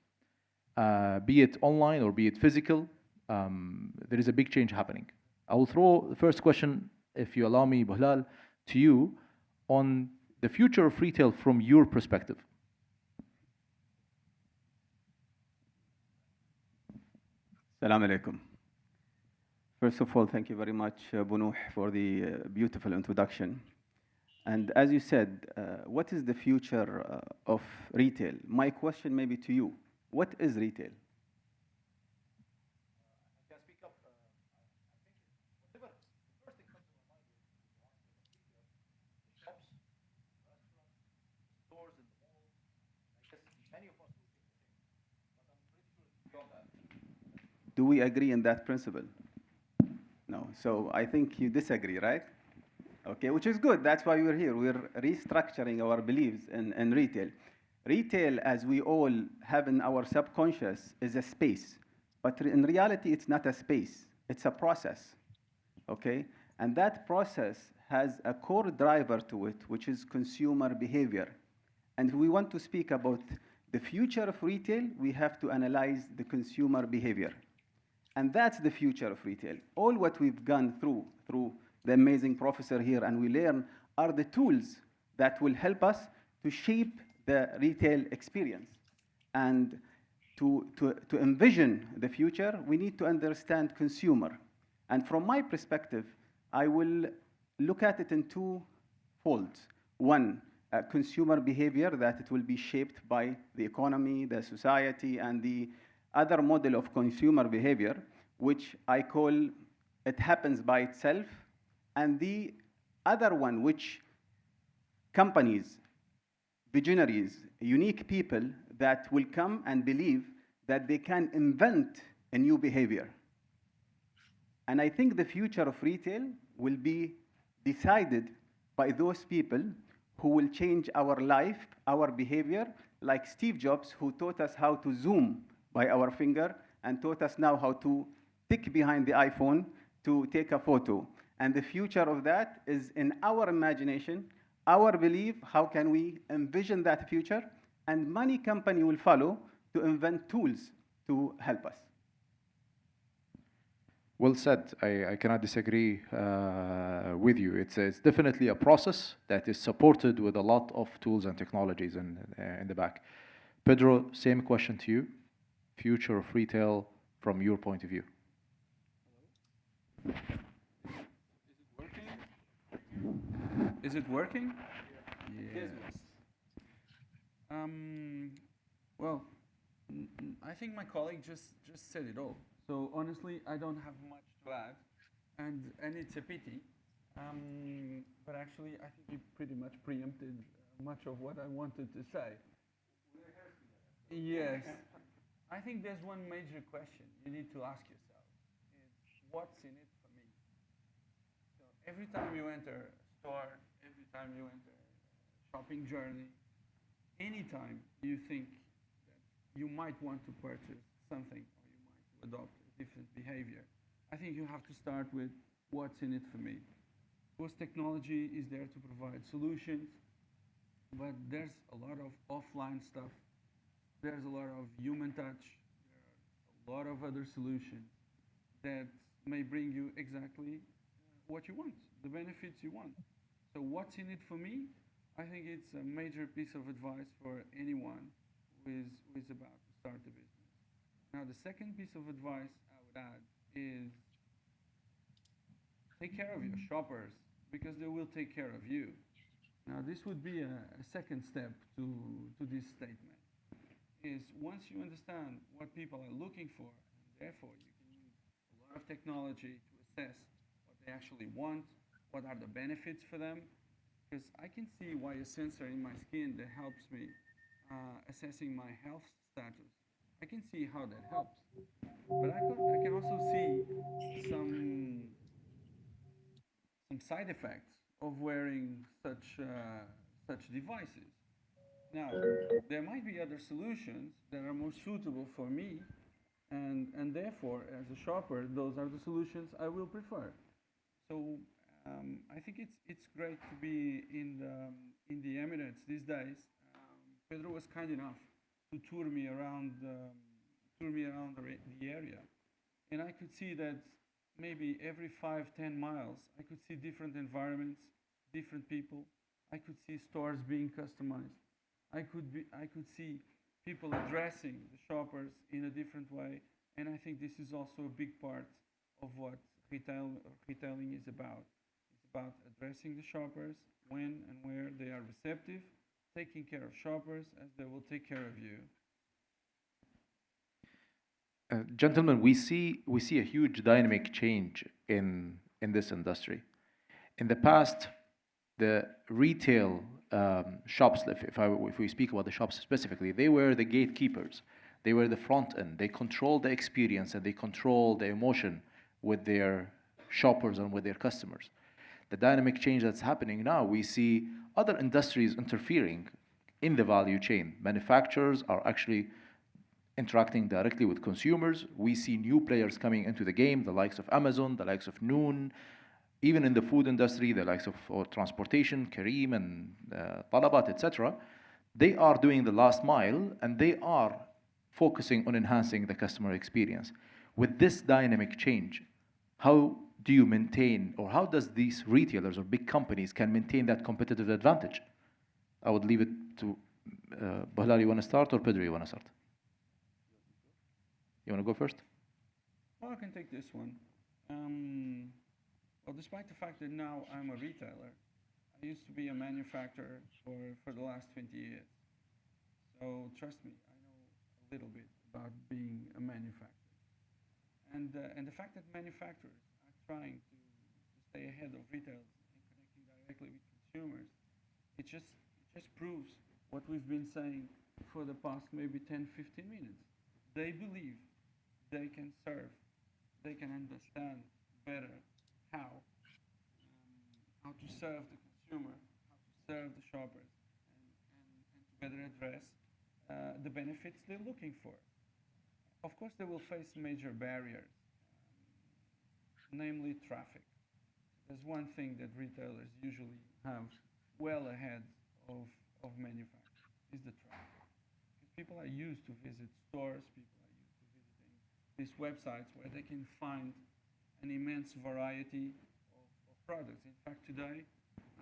be it online or be it physical. There is a big change happening. I will throw the first question, if you allow me, Buhlal, to you on the future of retail from your perspective. Assalamu alaikum. First of all, thank you very much, Bunuh, for the beautiful introduction. And as you said, what is the future of retail? My question may be to you. What is retail? Do we agree in that principle? No. So I think you disagree, right? Okay, which is good. That's why we're here. We're restructuring our beliefs in retail. Retail, as we all have in our subconscious, is a space. But in reality, it's not a space. It's a process. Okay? And that process has a core driver to it, which is consumer behavior. And if we want to speak about the future of retail, we have to analyze the consumer behavior. And that's the future of retail. All what we've gone through the amazing professor here and we learn are the tools that will help us to shape the retail experience. And to envision the future, we need to understand consumer. And from my perspective, I will look at it in two folds. One, consumer behavior, that it will be shaped by the economy, the society, and the other model of consumer behavior, which I call it happens by itself, and the other one, which companies, visionaries, unique people that will come and believe that they can invent a new behavior. And I think the future of retail will be decided by those people who will change our life, our behavior, like Steve Jobs, who taught us how to zoom by our finger and taught us now how to tick behind the iPhone to take a photo. And the future of that is in our imagination, our belief, how can we envision that future? And many companies will follow to invent tools to help us. Well said. I cannot disagree with you. It's definitely a process that is supported with a lot of tools and technologies in the back. Pedro, same question to you. Future of retail from your point of view. Is it working? Yes. Well, I think my colleague just said it all. So honestly, I don't have much to add, and it's a pity. But actually, I think you pretty much preempted much of what I wanted to say. Yes. I think there's one major question you need to ask yourself, is what's in it for me? So every time you enter a store, every time you enter a shopping journey, anytime you think that you might want to purchase something or you might adopt a different behavior, I think you have to start with what's in it for me. Because technology is there to provide solutions, but there's a lot of offline stuff. There's a lot of human touch. There are a lot of other solutions that may bring you exactly what you want, the benefits you want. So what's in it for me? I think it's a major piece of advice for anyone who is about to start a business. Now, the second piece of advice I would add is take care of your shoppers because they will take care of you. Now, this would be a second step to this statement. Is once you understand what people are looking for, and therefore you can use a lot of technology to assess what they actually want, what are the benefits for them, because I can see why a sensor in my skin that helps me assessing my health status, I can see how that helps. But I can also see some side effects of wearing such devices. Now, there might be other solutions that are more suitable for me, and therefore, as a shopper, those are the solutions I will prefer. So I think it's great to be in the Emirates these days. Pedro was kind enough to tour me around the area, and I could see that maybe every 5-10 miles, I could see different environments, different people. I could see stores being customized. I could see people addressing the shoppers in a different way, and I think this is also a big part of what retailing is about. It's about addressing the shoppers when and where they are receptive, taking care of shoppers as they will take care of you. Gentlemen, we see a huge dynamic change in this industry. In the past, the retail shops, if we speak about the shops specifically, they were the gatekeepers. They were the front end. They controlled the experience and they controlled the emotion with their shoppers and with their customers. The dynamic change that's happening now, we see other industries interfering in the value chain. Manufacturers are actually interacting directly with consumers. We see new players coming into the game, the likes of Amazon, the likes of Noon, even in the food industry, the likes of transportation, Kareem and Talabat, etc. They are doing the last mile and they are focusing on enhancing the customer experience. With this dynamic change, how do you maintain, or how does these retailers or big companies can maintain that competitive advantage? I would leave it to Bahlal, you want to start, or Pedro, you want to start? You want to go first? Well, I can take this one. Well, despite the fact that now I'm a retailer, I used to be a manufacturer for the last 20 years. So trust me, I know a little bit about being a manufacturer. And the fact that manufacturers are trying to stay ahead of retailers and connecting directly with consumers, it just proves what we've been saying for the past maybe 10, 15 minutes. They believe they can serve, they can understand better how to serve the consumer, how to serve the shoppers, and to better address the benefits they're looking for. Of course, they will face major barriers, namely traffic. There's one thing that retailers usually have well ahead of manufacturers, is the traffic. Because people are used to visit stores, people are used to visiting these websites where they can find an immense variety of products. In fact, today,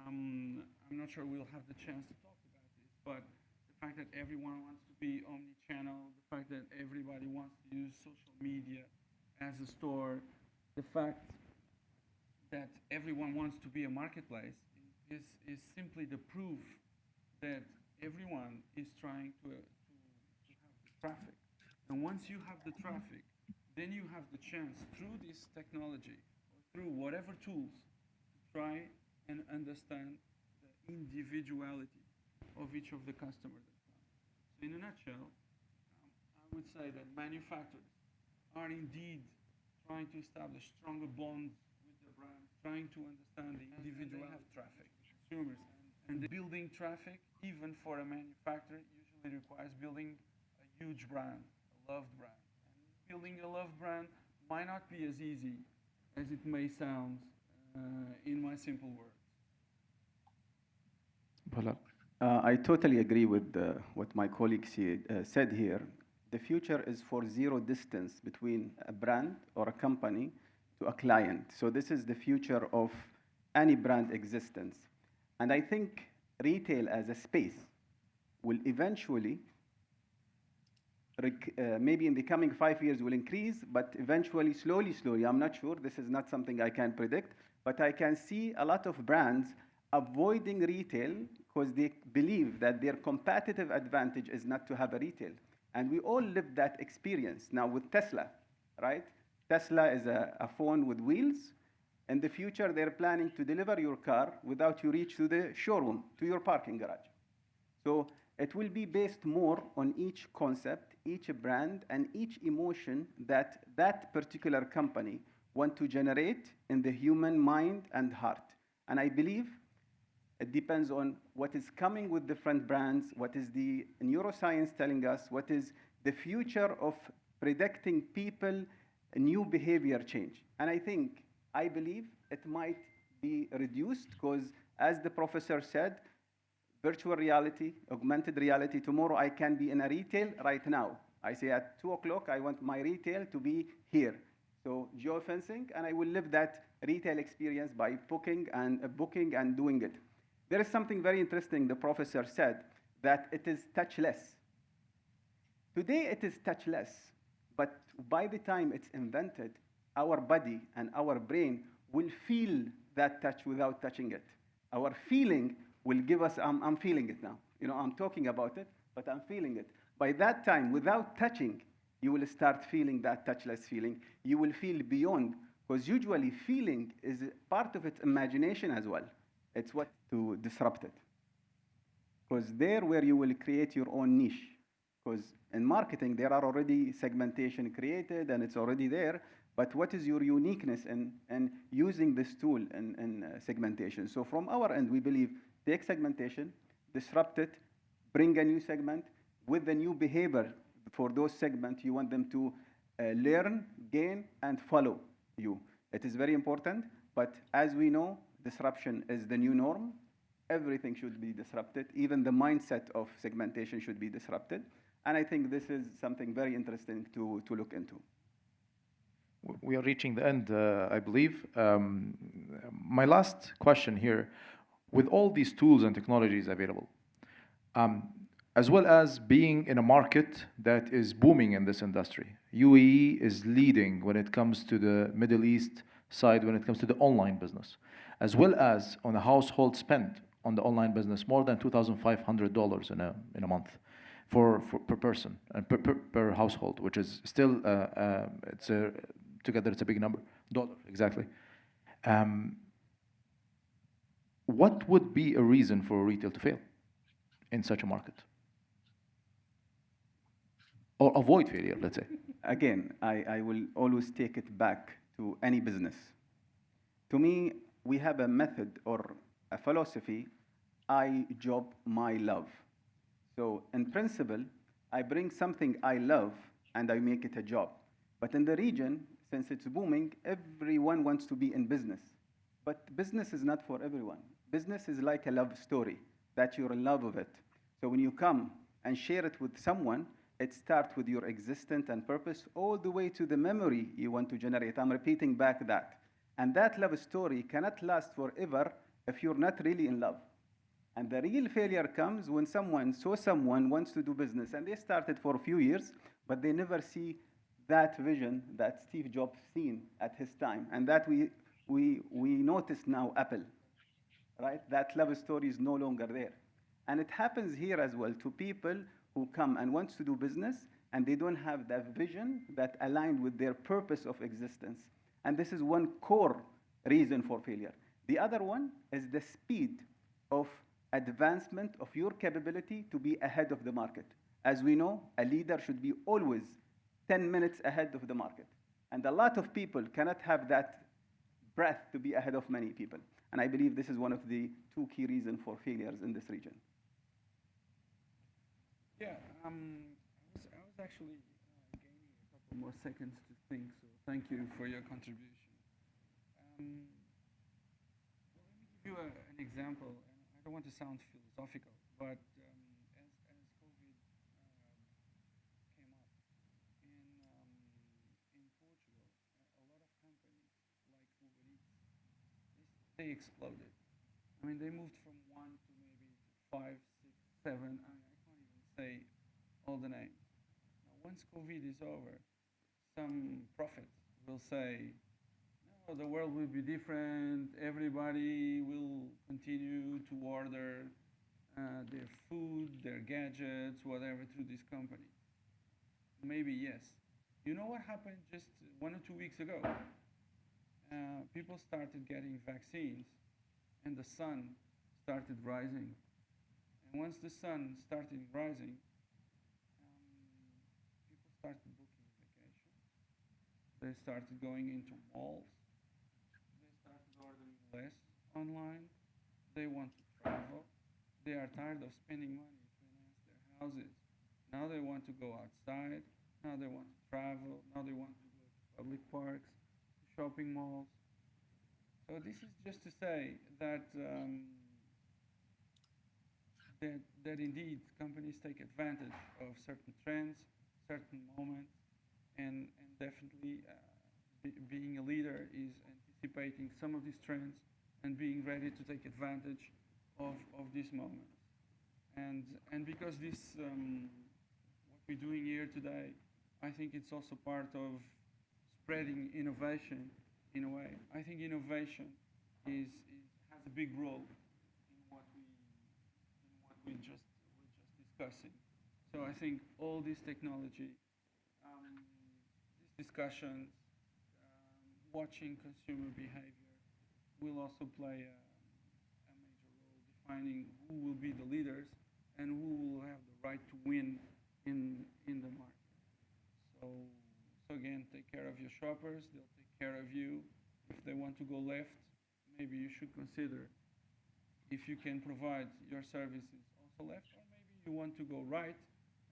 I'm not sure we'll have the chance to talk about this, but the fact that everyone wants to be omni-channel, the fact that everybody wants to use social media as a store, the fact that everyone wants to be a marketplace is simply the proof that everyone is trying to have the traffic. And once you have the traffic, then you have the chance through this technology or through whatever tools to try and understand the individuality of each of the customers that come. So in a nutshell, I would say that manufacturers are indeed trying to establish stronger bonds with the brands, trying to understand the individual traffic, consumers, and building traffic, even for a manufacturer, usually requires building a huge brand, a loved brand. And building a loved brand might not be as easy as it may sound in my simple words. I totally agree with what my colleague said here. The future is for zero distance between a brand or a company to a client. So this is the future of any brand existence. And I think retail as a space will eventually, maybe in the coming 5 years will increase, but eventually, slowly, I'm not sure, this is not something I can predict, but I can see a lot of brands avoiding retail because they believe that their competitive advantage is not to have a retail. And we all live that experience now with Tesla, right? Tesla is a phone with wheels. In the future, they're planning to deliver your car without you reach to the showroom, to your parking garage. So It will be based more on each concept, each brand, and each emotion that that particular company want to generate in the human mind and heart. And I believe it depends on what is coming with different brands, what is the neuroscience telling us, what is the future of predicting people new behavior change. And I believe it might be reduced because, as the professor said, virtual reality, augmented reality, tomorrow I can be in a retail right now. I say at 2 o'clock, I want my retail to be here. So geofencing, and I will live that retail experience by booking and doing it. There is something very interesting the professor said, that it is touchless. Today it is touchless, but by the time it's invented, our body and our brain will feel that touch without touching it. Our feeling will give us, I'm feeling it now. You know, I'm talking about it, but I'm feeling it. By that time, without touching, you will start feeling that touchless feeling. You will feel beyond, because usually feeling is part of its imagination as well. It's what to disrupt it. Because there where you will create your own niche. Because in marketing, there are already segmentation created and it's already there. But what is your uniqueness in using this tool in segmentation? So from our end, we believe take segmentation, disrupt it, bring a new segment with the new behavior for those segments you want them to learn, gain, and follow you. It is very important, but as we know, disruption is the new norm. Everything should be disrupted. Even the mindset of segmentation should be disrupted. And I think this is something very interesting to look into. We are reaching the end, I believe. My last question here, with all these tools and technologies available, as well as being in a market that is booming in this industry, UAE is leading when it comes to the Middle East side, when it comes to the online business, as well as on a household spend on the online business, more than $2,500 in a month per person and per household, which is still together it's a big number, dollar exactly. What would be a reason for retail to fail in such a market? Or avoid failure, let's say. Again, I will always take it back to any business. To me, we have a method or a philosophy, I job my love. So in principle, I bring something I love and I make it a job. But in the region, since it's booming, everyone wants to be in business. But business is not for everyone. Business is like a love story, that you're in love with it. So when you come and share it with someone, it starts with your existence and purpose all the way to the memory you want to generate. I'm repeating back that. And that love story cannot last forever if you're not really in love. And the real failure comes when someone wants to do business and they started for a few years, but they never see that vision that Steve Jobs seen at his time. And that we notice now Apple, right? That love story is no longer there. And it happens here as well to people who come and wants to do business and they don't have that vision that aligned with their purpose of existence. And this is one core reason for failure. The other one is the speed of advancement of your capability to be ahead of the market. As we know, a leader should be always 10 minutes ahead of the market. And a lot of people cannot have that breath to be ahead of many people. And I believe this is one of the two key reasons for failures in this region. Yeah, I was actually gaining a couple more seconds to think, so thank you for your contribution. Well, let me give you an example. I don't want to sound philosophical, but as COVID came up in Portugal, a lot of companies like Uber Eats, they exploded. I mean, they moved from 1 to maybe 5, 6, 7. I can't even say all the names. Now, once COVID is over, some prophet will say, no, the world will be different. Everybody will continue to order their food, their gadgets, whatever, through this company. Maybe yes. You know what happened just 1 or 2 weeks ago? People started getting vaccines, and the sun started rising. And once the sun started rising, people started booking vacations. They started going into malls. They started ordering less online. They want to travel. They are tired of spending money to enhance their houses. Now they want to go outside. Now they want to travel. Now they want to go to public parks, to shopping malls. So this is just to say that that indeed companies take advantage of certain trends, certain moments, and definitely being a leader is anticipating some of these trends and being ready to take advantage of these moments. And because this what we're doing here today, I think it's also part of spreading innovation in a way. I think innovation has a big role in what we just discussing. So I think all this technology, these discussions, watching consumer behavior will also play a major role defining who will be the leaders and who will have the right to win in the market. So again, take care of your shoppers. They'll take care of you. If they want to go left, maybe you should consider if you can provide your services also left, or maybe you want to go right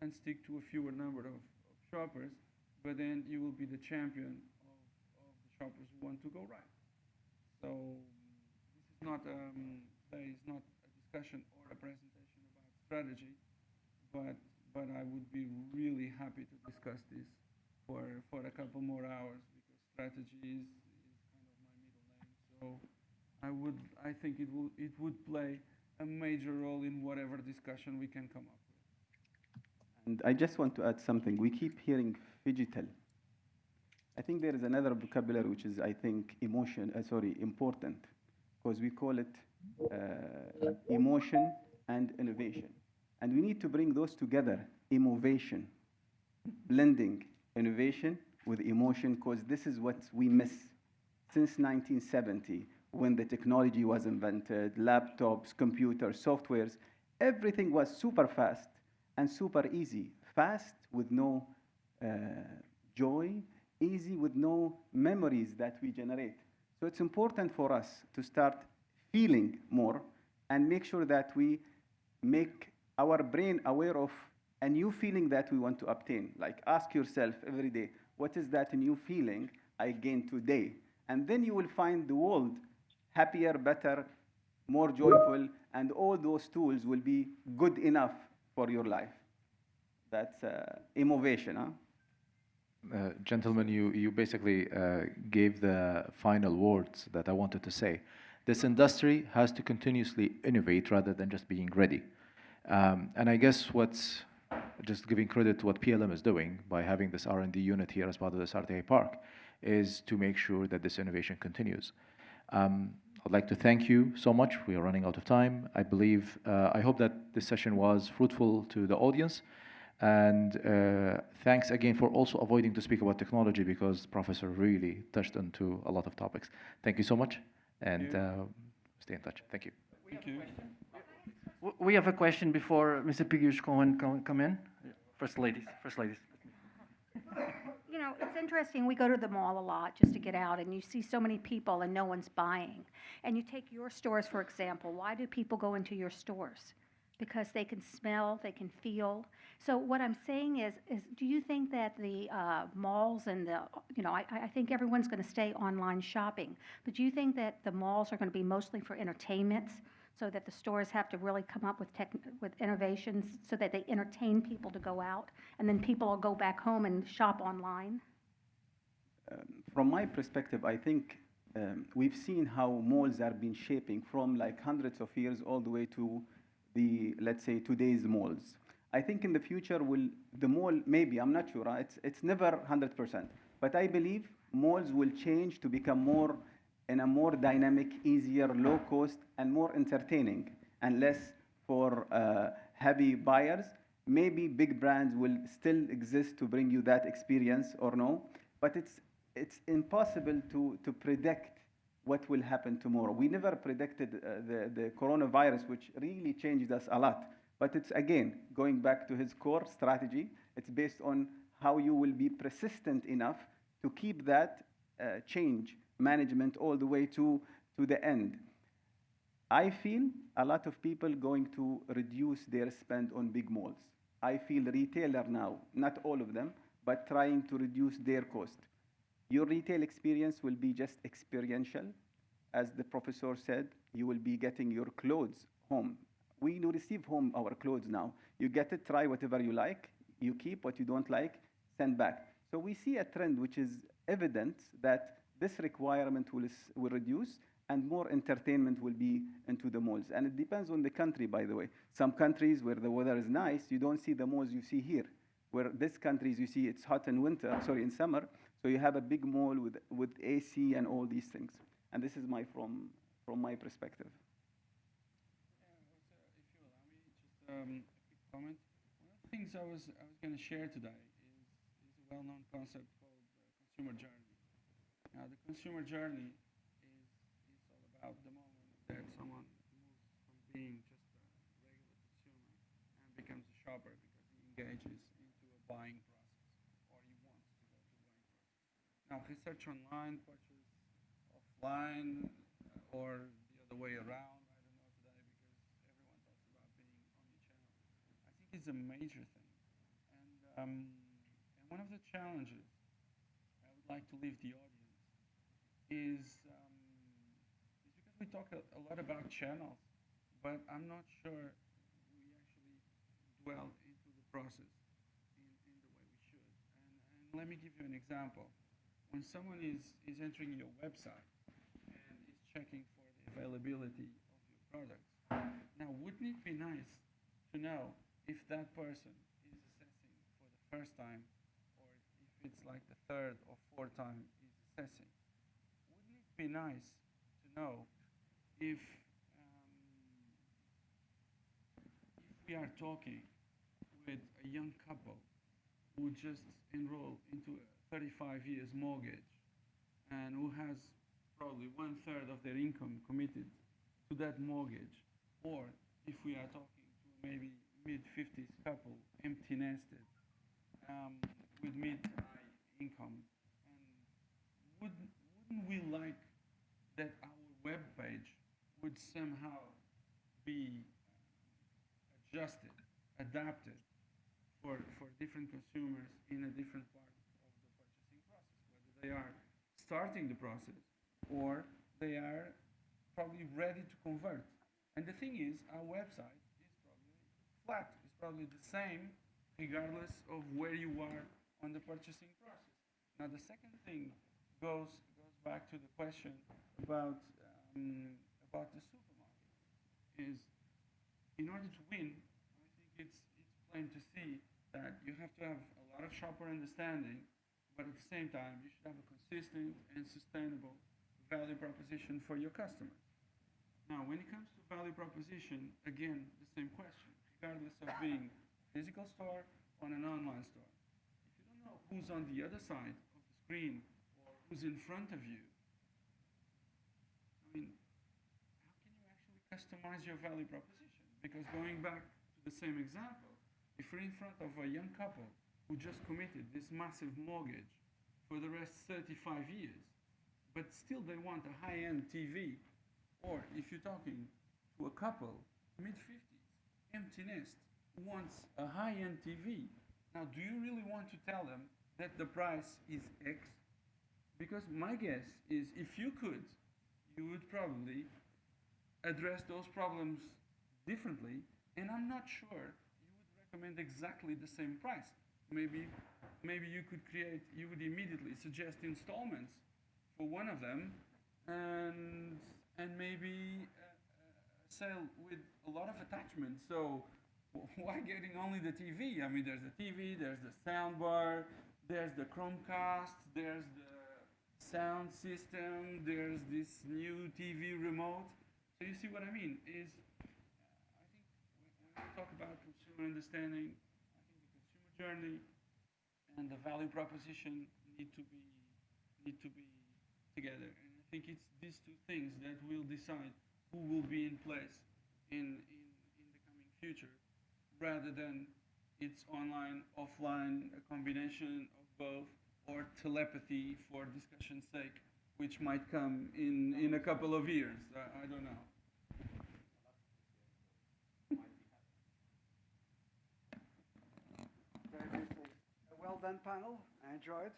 and stick to a fewer number of shoppers, but then you will be the champion of the shoppers who want to go right. So this is not there is not a discussion or a presentation about strategy, but I would be really happy to discuss this for a couple more hours because strategy is kind of my middle name. So I think it would play a major role in whatever discussion we can come up with. And I just want to add something. We keep hearing phygital. I think there is another vocabulary which is, I think, important, because we call it emotion and innovation. And we need to bring those together, innovation, blending innovation with emotion, because this is what we miss since 1970, when the technology was invented, laptops, computers, softwares, everything was super fast and super easy. Fast with no joy, easy with no memories that we generate. So it's important for us to start feeling more and make sure that we make our brain aware of a new feeling that we want to obtain. Like ask yourself every day, what is that new feeling I gain today? And then you will find the world happier, better, more joyful, and all those tools will be good enough for your life. That's innovation, huh? Gentlemen, you basically gave the final words that I wanted to say. This industry has to continuously innovate rather than just being ready. And I guess what's just giving credit to what PLM is doing by having this R&D unit here as part of this SRTI Park is to make sure that this innovation continues. I'd like to thank you so much. We are running out of time. I hope that this session was fruitful to the audience. And thanks again for also avoiding to speak about technology because the professor really touched into a lot of topics. Thank you so much, and stay in touch. Thank you. Thank you. We have a question before Mr. Pigush come in. First ladies. You know, it's interesting. We go to the mall a lot just to get out, and you see so many people and no one's buying. And you take your stores, for example. Why do people go into your stores? Because they can smell, they can feel. So what I'm saying is do you think that the malls and I think everyone's going to stay online shopping, but do you think that the malls are going to be mostly for entertainment, so that the stores have to really come up with innovations so that they entertain people to go out, and then people will go back home and shop online? From my perspective, I think we've seen how malls are been shaping from like hundreds of years all the way to let's say, today's malls. I think in the future, the mall, maybe, I'm not sure, it's never 100%, but I believe malls will change to become more dynamic, easier, low cost, and more entertaining, and less for heavy buyers. Maybe big brands will still exist to bring you that experience or no, but it's impossible to predict what will happen tomorrow. We never predicted the coronavirus, which really changed us a lot. But it's, again, going back to his core strategy, it's based on how you will be persistent enough to keep that change management all the way to the end. I feel a lot of people going to reduce their spend on big malls. I feel retailer now, not all of them, but trying to reduce their cost. Your retail experience will be just experiential. As the professor said, you will be getting your clothes home. We receive home our clothes now. You get it, try whatever you like, you keep what you don't like, send back. So we see a trend which is evident that this requirement will reduce and more entertainment will be into the malls. And it depends on the country, by the way. Some countries where the weather is nice, you don't see the malls you see here. Where these countries you see it's hot in in summer, so you have a big mall with AC and all these things. And this is from my perspective. If you allow me, just a quick comment. One of the things I was going to share today is a well-known concept called consumer journey. Now, the consumer journey is all about the moment that someone moves from being just a regular consumer and becomes a shopper because he engages into a buying process, or he wants to go to a buying process. Now, research online, purchase offline, or the other way around, I don't know today because everyone talks about being omnichannel. I think it's a major thing. And one of the challenges I would like to leave the audience is because we talk a lot about channels, but I'm not sure we actually dwell into the process in the way we should. And let me give you an example. When someone is entering your website and is checking for the availability of your products, now wouldn't it be nice to know if that person is assessing for the first time, or if it's like the third or fourth time he's assessing? Wouldn't it be nice to know if we are talking with a young couple who just enrolled into a 35 years mortgage and who has probably 1/3 of their income committed to that mortgage, or if we are talking to maybe mid-50s couple, empty nested, with mid-high income, and wouldn't we like that our web page would somehow be adjusted, adapted for different consumers in a different part of the purchasing process, whether they are starting the process or they are probably ready to convert. And the thing is, our website is probably flat. It's probably the same regardless of where you are on the purchasing process. Now, the second thing goes back to the question about the supermarket. Is in order to win, I think it's plain to see that you have to have a lot of shopper understanding, but at the same time, you should have a consistent and sustainable value proposition for your customers. Now, when it comes to value proposition, again, the same question, regardless of being a physical store or an online store. If you don't know who's on the other side of the screen or who's in front of you, I mean, how can you actually customize your value proposition? Because going back to the same example, if you're in front of a young couple who just committed this massive mortgage for the rest 35 years, but still they want a high-end TV, or if you're talking to a couple, mid-50s, empty nest, who wants a high-end TV, now do you really want to tell them that the price is X? Because my guess is if you could, you would probably address those problems differently, and I'm not sure you would recommend exactly the same price. Maybe you would immediately suggest installments for one of them, and maybe a sale with a lot of attachments. So why getting only the TV? I mean, there's the TV, there's the sound bar, there's the Chromecast, there's the sound system, there's this new TV remote. So you see what I mean? Is I think when we talk about consumer understanding, I think the consumer journey and the value proposition need to be together. And I think it's these two things that will decide who will be in place in the coming future rather than it's online, offline, a combination of both, or telepathy for discussion's sake, which might come in a couple of years. I don't know. Well done, panel. I enjoyed.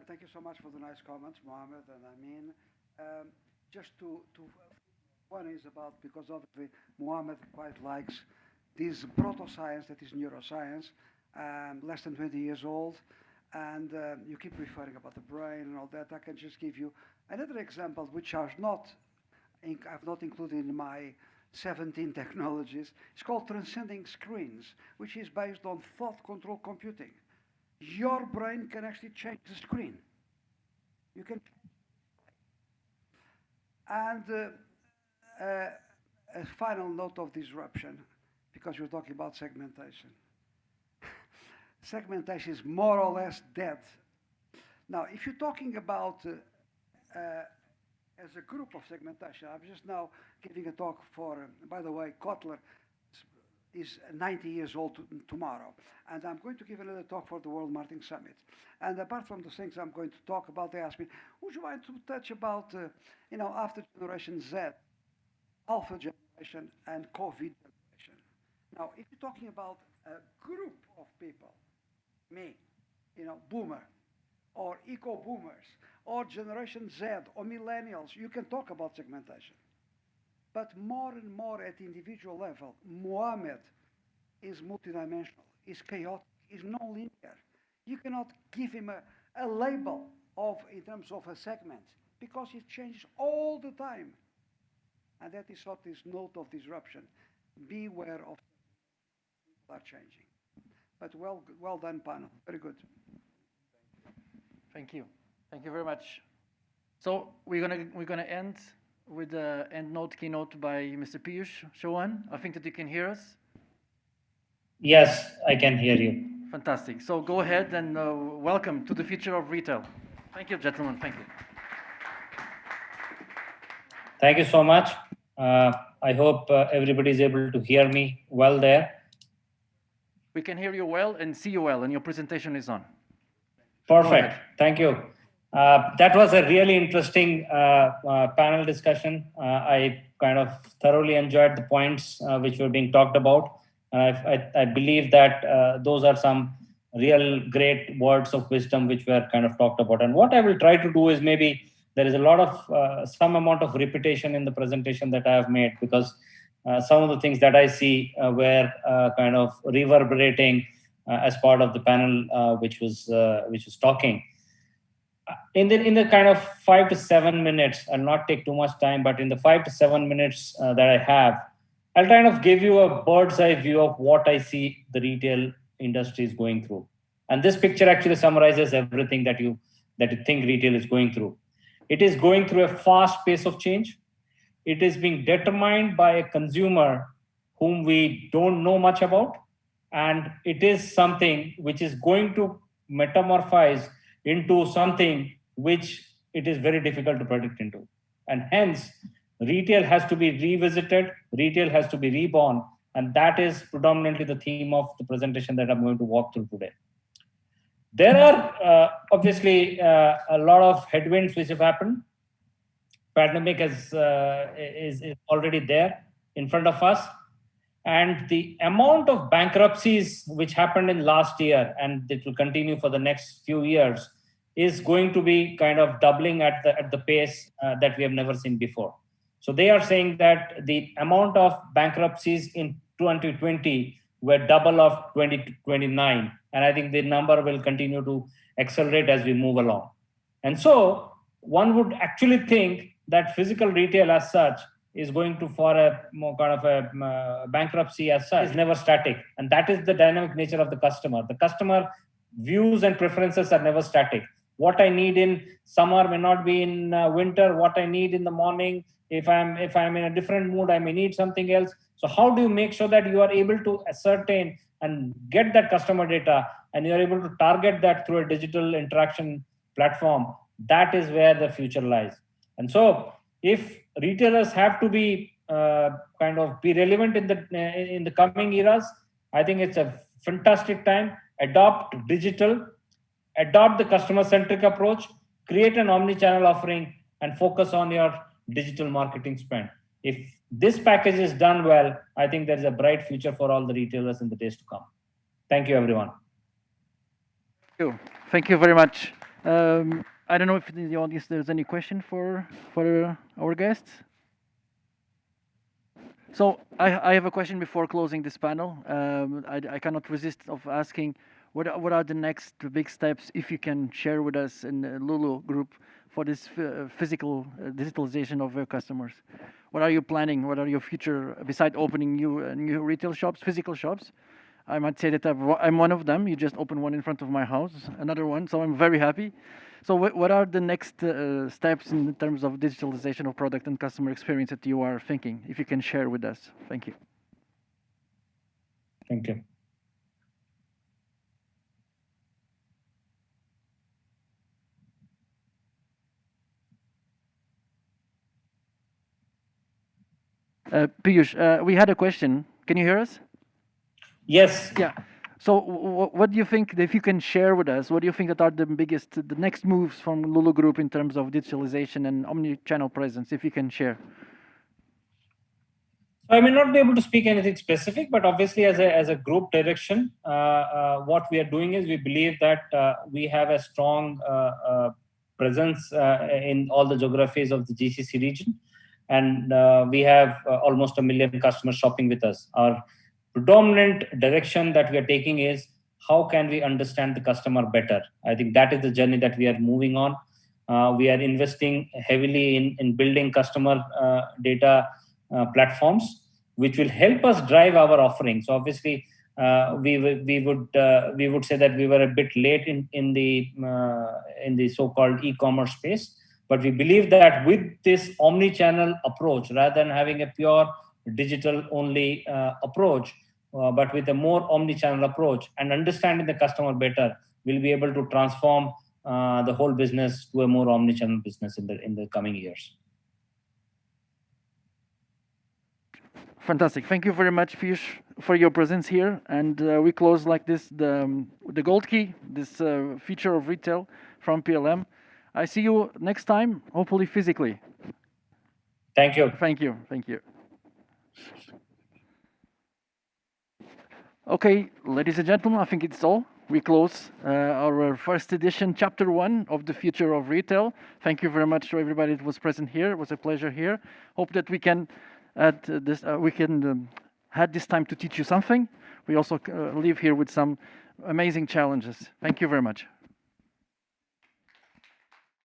Thank you so much for the nice comments, Mohammed and Amin. Just one is about, because obviously Mohammed quite likes this proto-science that is neuroscience, less than 20 years old, and you keep referring about the brain and all that. I can just give you another example, which I've not included in my 17 technologies. It's called transcending screens, which is based on thought control computing. Your brain can actually change the screen. You can. And a final note of disruption, because you're talking about segmentation. Segmentation is more or less dead. Now, if you're talking about as a group of segmentation, I'm just now giving a talk for, by the way, Kotler is 90 years old tomorrow. And I'm going to give another talk for the World Marketing Summit. And apart from the things I'm going to talk about, they asked me, would you like to touch about, after Generation Z, Alpha Generation, and COVID generation? Now, if you're talking about a group of people, me, boomer, or eco-boomers, or Generation Z, or millennials, you can talk about segmentation. But more and more at the individual level, Mohammed is multidimensional, is chaotic, is non-linear. You cannot give him a label in terms of a segment, because it changes all the time. And that is what this note of disruption. Beware of people are changing. But well done, panel. Very good. Thank you. Thank you very much. So we're gonna end with the end note keynote by Mr. Piyush Chauhan. I think that you can hear us. Yes, I can hear you. Fantastic. So go ahead and welcome to the future of retail. Thank you, gentlemen. Thank you. Thank you so much. I hope everybody is able to hear me well there. We can hear you well and see you well, and your presentation is on. Perfect. Thank you. That was a really interesting panel discussion. I kind of thoroughly enjoyed the points which were being talked about. I believe that those are some real great words of wisdom which were kind of talked about. And what I will try to do is, maybe there is a lot of some amount of repetition in the presentation that I have made, because some of the things that I see were kind of reverberating as part of the panel which was talking. In the kind of 5 to 7 minutes, I'll not take too much time, but in the 5 to 7 minutes that I have, I'll kind of give you a bird's eye view of what I see the retail industry is going through. And this picture actually summarizes everything that you think retail is going through. It is going through a fast pace of change. It is being determined by a consumer whom we don't know much about. And it is something which is going to metamorphose into something which it is very difficult to predict into. And hence, retail has to be revisited, retail has to be reborn, and that is predominantly the theme of the presentation that I'm going to walk through today. There are obviously a lot of headwinds which have happened. Pandemic is already there in front of us. And the amount of bankruptcies which happened in last year, and it will continue for the next few years, is going to be kind of doubling at the pace that we have never seen before. So they are saying that the amount of bankruptcies in 2020 were double of 2029. And I think the number will continue to accelerate as we move along. And so one would actually think that physical retail as such is going to, for a more kind of a bankruptcy as such, is never static. And that is the dynamic nature of the customer. The customer views and preferences are never static. What I need in summer may not be in winter. What I need in the morning, if I'm in a different mood, I may need something else. So how do you make sure that you are able to ascertain and get that customer data, and you're able to target that through a digital interaction platform? That is where the future lies. And so if retailers have to be kind of be relevant in the coming eras, I think it's a fantastic time. Adopt digital, adopt the customer-centric approach, create an omni-channel offering, and focus on your digital marketing spend. If this package is done well, I think there is a bright future for all the retailers in the days to come. Thank you, everyone. Thank you very much. I don't know if in the audience there's any question for our guests. So I have a question before closing this panel. I cannot resist of asking what are the next big steps, if you can share with us in the Lulu Group, for this physical digitalization of your customers. What are you planning? What are your future, besides opening new retail shops, physical shops? I might say that I'm one of them. You just opened one in front of my house, another one, so I'm very happy. So what are the next steps in terms of digitalization of product and customer experience that you are thinking, if you can share with us? Thank you. Thank you. Piyush, we had a question. Can you hear us? Yes. Yeah. So what do you think, if you can share with us, what do you think that are the next moves from Lulu Group in terms of digitalization and omni-channel presence, if you can share? I may not be able to speak anything specific, but obviously as a group direction, what we are doing is we believe that we have a strong presence in all the geographies of the GCC region. And we have almost 1 million customers shopping with us. Our predominant direction that we are taking is how can we understand the customer better? I think that is the journey that we are moving on. We are investing heavily in building customer data platforms, which will help us drive our offerings. So obviously, we would say that we were a bit late in the so-called e-commerce space. But we believe that with this omni-channel approach, rather than having a pure digital-only approach, but with a more omni-channel approach and understanding the customer better, we'll be able to transform the whole business to a more omni-channel business in the coming years. Fantastic. Thank you very much, Piyush, for your presence here. And we close like this, the gold key, this feature of retail from PLM. I see you next time, hopefully physically. Thank you. Thank you. Thank you. Okay, ladies and gentlemen, I think it's all. We close our first edition, Chapter 1 of the Future of Retail. Thank you very much to everybody that was present here. It was a pleasure here. Hope that we can had this time to teach you something. We also leave here with some amazing challenges. Thank you very much.